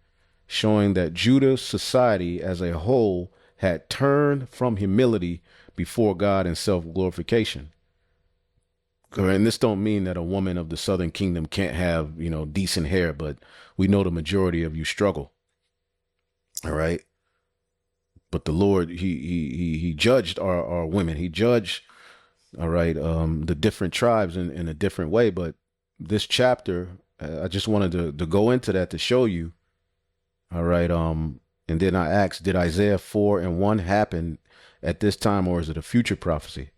showing that Judah's society as a whole had turned from humility before God and self-glorification. And this don't mean that a woman of the southern kingdom can't have, decent hair, but we know the majority of you struggle. All right. But the Lord, he judged our women. He judged, all right, the different tribes in a different way. But this chapter, I just wanted to go into that to show you. All right. And then I asked, did Isaiah 4:1 happen at this time, or is it a future prophecy?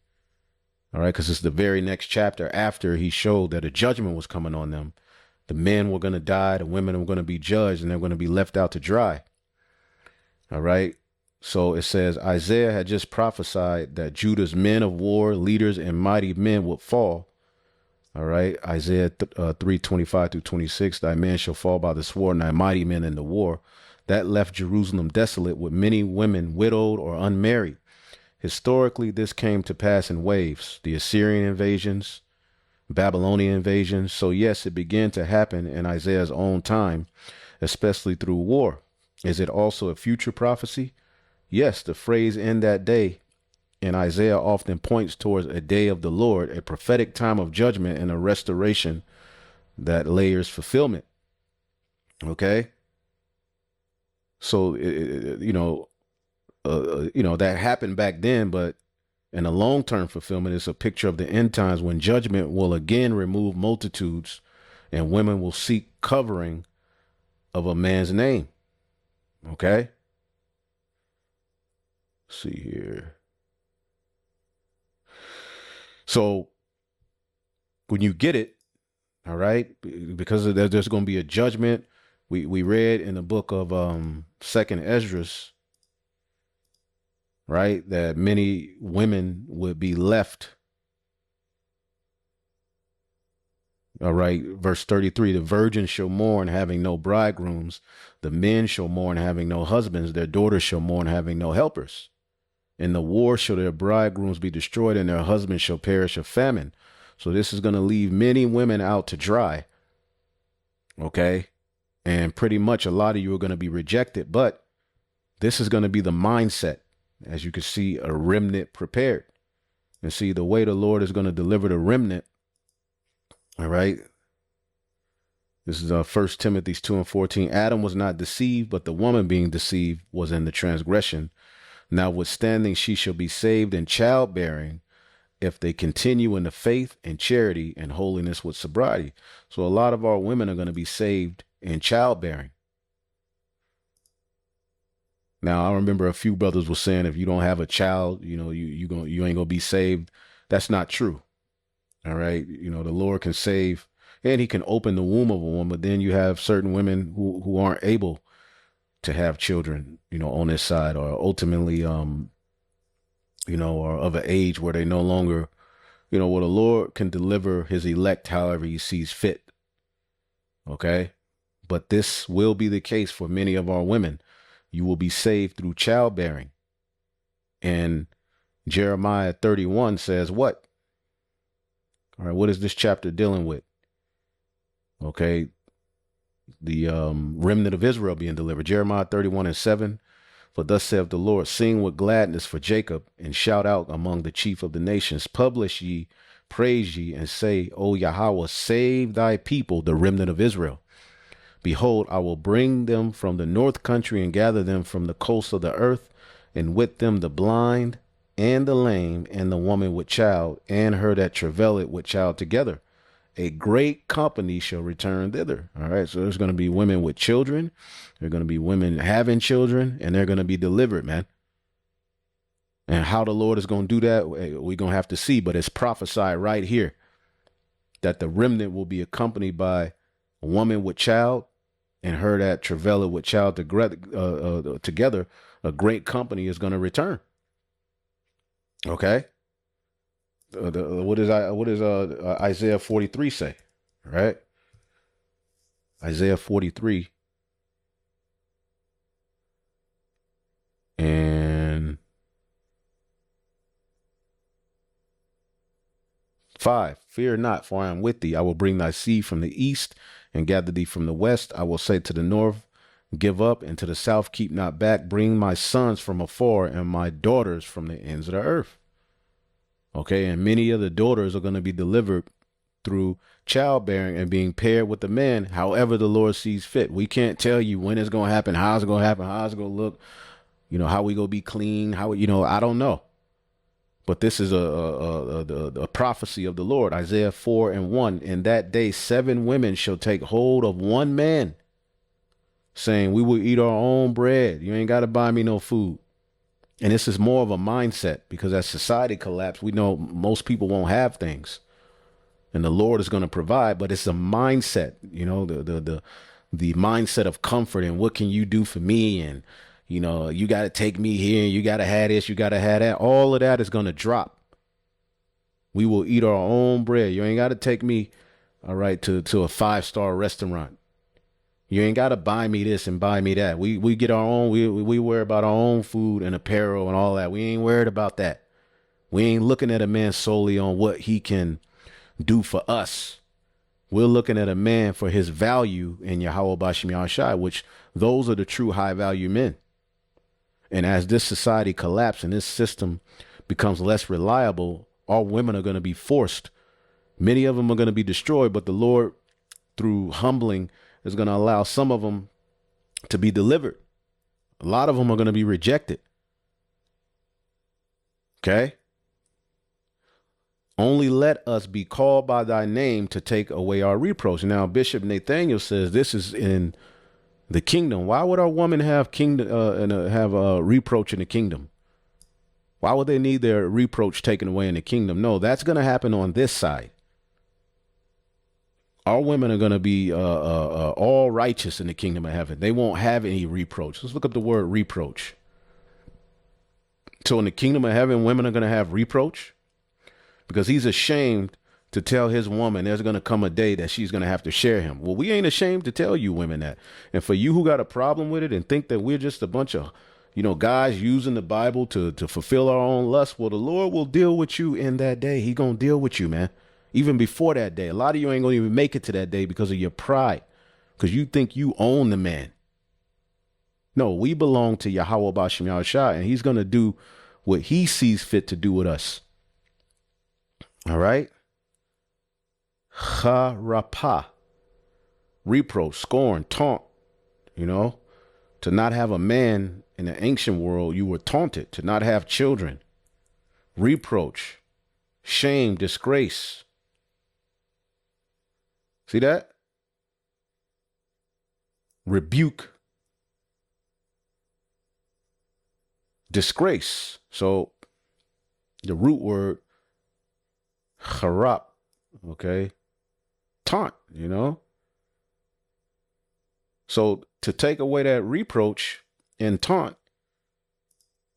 All right. Because it's the very next chapter after he showed that a judgment was coming on them. The men were going to die. The women were going to be judged, and they're going to be left out to dry. All right. So it says Isaiah had just prophesied that Judah's men of war, leaders, and mighty men would fall. All right. Isaiah 3:25 through 26. Thy men shall fall by the sword, and thy mighty men in the war. That left Jerusalem desolate, with many women widowed or unmarried. Historically, this came to pass in waves: the Assyrian invasions, Babylonian invasions. So yes, it began to happen in Isaiah's own time, especially through war. Is it also a future prophecy? Yes, the phrase "in that day" in Isaiah often points towards a day of the Lord, a prophetic time of judgment and a restoration that layers fulfillment. Okay. So, that happened back then, but in a long-term fulfillment, it's a picture of the end times when judgment will again remove multitudes and women will seek covering of a man's name. Okay. Let's see here. So when you get it, all right, because there's going to be a judgment. We read in the book of Second Esdras, right, that many women would be left. All right, verse 33, the virgins shall mourn, having no bridegrooms. The men shall mourn, having no husbands. Their daughters shall mourn, having no helpers. In the war shall their bridegrooms be destroyed, and their husbands shall perish of famine. So this is going to leave many women out to dry. Okay. And pretty much a lot of you are going to be rejected, but this is going to be the mindset. As you can see, a remnant prepared. And see, the way the Lord is going to deliver the remnant. All right. This is 1 Timothy 2:14. Adam was not deceived, but the woman being deceived was in the transgression. Notwithstanding, she shall be saved in childbearing if they continue in the faith and charity and holiness with sobriety. So a lot of our women are going to be saved in childbearing. Now, I remember a few brothers were saying, if you don't have a child, you ain't gonna be saved. That's not true. All right. The Lord can save, and he can open the womb of a woman, but then you have certain women who aren't able to have children, on this side, or ultimately, or of an age where they no longer, where the Lord can deliver his elect however he sees fit. Okay. But this will be the case for many of our women. You will be saved through childbearing. And Jeremiah 31 says what? All right, what is this chapter dealing with? Okay, the remnant of Israel being delivered. Jeremiah 31:7. For thus saith the Lord, sing with gladness for Jacob, and shout out among the chief of the nations. Publish ye, praise ye, and say, O Yahweh, save thy people, the remnant of Israel. Behold, I will bring them from the north country and gather them from the coast of the earth, and with them the blind and the lame and the woman with child and her that travaileth with child together. A great company shall return thither. All right. So there's going to be women with children. There are going to be women having children, and they're going to be delivered, man. And how the Lord is going to do that, we're going to have to see. But it's prophesied right here that the remnant will be accompanied by a woman with child and her that travaileth with child together. A great company is going to return. Okay. What does Isaiah 43 say? Right. Isaiah 43 and 5. Fear not, for I am with thee. I will bring thy seed from the east and gather thee from the west. I will say to the north, give up, and to the south, keep not back. Bring my sons from afar and my daughters from the ends of the earth. Okay, and many of the daughters are going to be delivered through childbearing and being paired with the men, however the Lord sees fit. We can't tell you when it's going to happen, how it's going to happen, how it's going to look, how we going to be clean, how, I don't know. But this is a prophecy of the Lord. Isaiah 4:1. In that day, 7 women shall take hold of one man, saying, we will eat our own bread. You ain't got to buy me no food. And this is more of a mindset, because as society collapses, we know most people won't have things, and the Lord is going to provide. But it's a mindset, the mindset of comfort and what can you do for me, and You know, you got to take me here and you got to have this, you got to have that. All of that is going to drop. We will eat our own bread. You ain't got to take me, all right, to a 5-star restaurant. You ain't got to buy me this and buy me that. We get our own. We worry about our own food and apparel and all that. We ain't worried about that. We ain't looking at a man solely on what he can do for us. We're looking at a man for his value in Yahweh Bashim Yahushai, which those are the true high value men. And as this society collapses and this system becomes less reliable, all women are going to be forced. Many of them are going to be destroyed, but the Lord, through humbling, is going to allow some of them to be delivered. A lot of them are going to be rejected. Okay? Only let us be called by thy name to take away our reproach. Now, Bishop Nathaniel says this is in the kingdom. Why would our woman have reproach in the kingdom? Why would they need their reproach taken away in the kingdom? No, that's going to happen on this side. Our women are going to be all righteous in the kingdom of heaven. They won't have any reproach. Let's look up the word reproach. So in the kingdom of heaven, women are going to have reproach because he's ashamed to tell his woman there's going to come a day that she's going to have to share him. Well, we ain't ashamed to tell you women that. And for you who got a problem with it and think that we're just a bunch of, guys using the Bible to fulfill our own lust, well, the Lord will deal with you in that day. He going to deal with you, man. Even before that day. A lot of you ain't going to even make it to that day because of your pride, because you think you own the man. No, we belong to Yahweh Bashim Yahushai, and he's going to do what he sees fit to do with us. All right? Charapa. Reproach, scorn, taunt. To not have a man in the ancient world, you were taunted. To not have children. Reproach, shame, disgrace. See that? Rebuke. Disgrace. So the root word, charap, okay? Taunt, So to take away that reproach and taunt,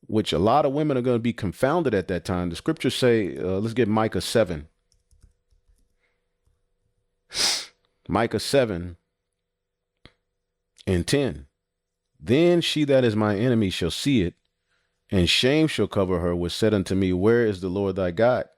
which a lot of women are going to be confounded at that time. The scriptures say, let's get Micah 7. Micah 7 and 10. Then she that is my enemy shall see it, and shame shall cover her, which said unto me, where is the Lord thy God?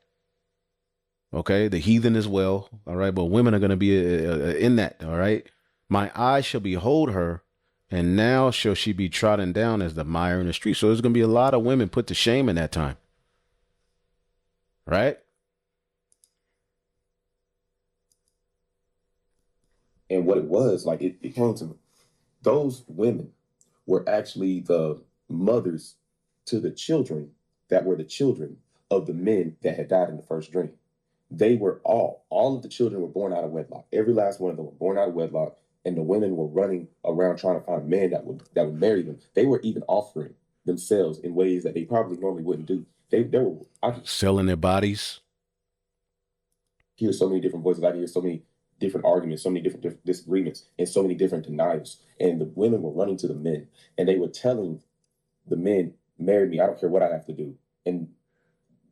Okay, the heathen as well. All right, but women are going to be in that. All right. My eyes shall behold her, and now shall she be trodden down as the mire in the street. So there's going to be a lot of women put to shame in that time. Right? And what it was, like, it came to me. Those women were actually the mothers to the children that were the children of the men that had died in the first dream. They were all of the children were born out of wedlock. Every last one of them were born out of wedlock. And the women were running around trying to find men that would marry them. They were even offering themselves in ways that they probably normally wouldn't do. They were selling their bodies. Hear so many different voices. I hear so many different arguments, so many different disagreements, and so many different denials. And the women were running to the men, and they were telling the men, "Marry me. I don't care what I have to do." And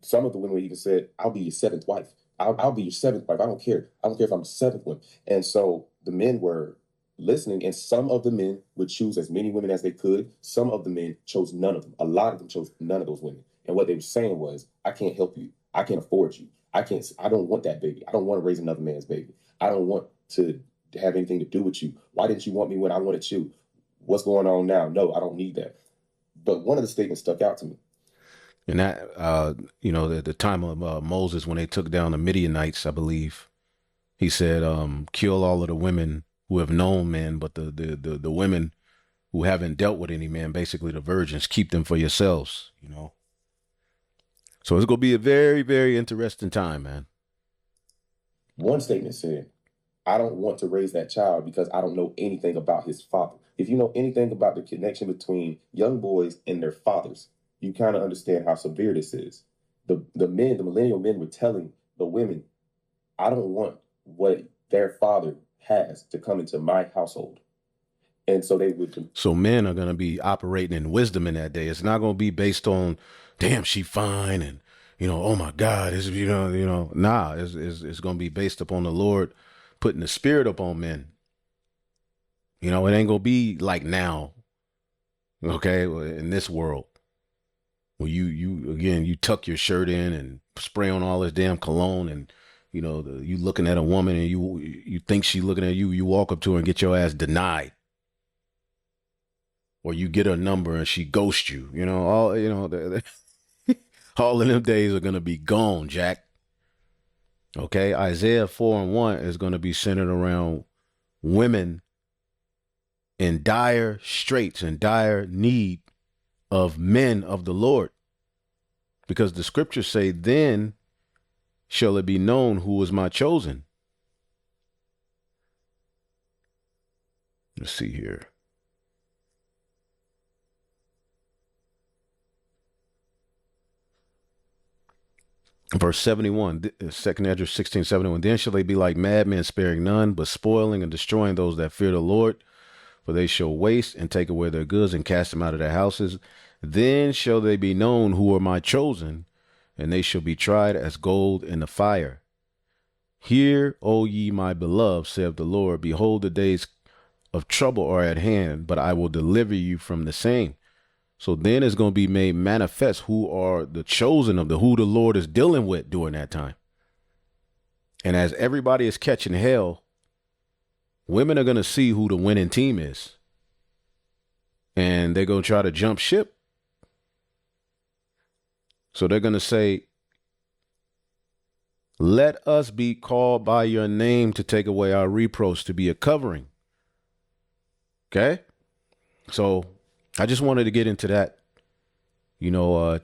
some of the women even said, "I'll be your seventh wife. I'll be your seventh wife. I don't care. I don't care if I'm the seventh one." And so the men were listening, and some of the men would choose as many women as they could. Some of the men chose none of them. A lot of them chose none of those women. And what they were saying was, "I can't help you. I can't afford you. I don't want that baby. I don't want to raise another man's baby. I don't want to have anything to do with you. Why didn't you want me when I wanted you? What's going on now? No, I don't need that." But one of the statements stuck out to me. And that, at the time of Moses, when they took down the Midianites, I believe, he said, kill all of the women who have known men, but the women who haven't dealt with any man, basically the virgins, keep them for yourselves, So it's going to be a very, very interesting time, man. One statement said, "I don't want to raise that child because I don't know anything about his father." If you know anything about the connection between young boys and their fathers, you kind of understand how severe this is. The millennial men were telling the women, "I don't want what their father has to come into my household." And so they would. So men are going to be operating in wisdom in that day. It's not going to be based on, damn, she fine, and oh my God, is nah. It's going to be based upon the Lord putting the Spirit upon men. It ain't going to be like now. Okay, in this world, where you tuck your shirt in and spray on all this damn cologne, and you looking at a woman and you think she's looking at you. You walk up to her and get your ass denied. Or you get her number and she ghosts you, all of them days are going to be gone, Jack. Okay. Isaiah 4:1 is going to be centered around women in dire straits and dire need of men of the Lord. Because the scriptures say, then shall it be known who is my chosen. Let's see here. Verse 71, 2nd Esdras 16:71. Then shall they be like madmen, sparing none, but spoiling and destroying those that fear the Lord. For they shall waste and take away their goods and cast them out of their houses. Then shall they be known who are my chosen, and they shall be tried as gold in the fire. Hear, O ye my beloved, saith the Lord, behold, the days of trouble are at hand, but I will deliver you from the same. So then it's going to be made manifest who are the chosen who the Lord is dealing with during that time. And as everybody is catching hell, women are going to see who the winning team is. And they're going to try to jump ship. So they're going to say, let us be called by your name to take away our reproach, to be a covering. Okay? So I just wanted to get into that.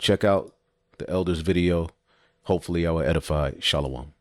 Check out the elders video. Hopefully I will edify. Shalom.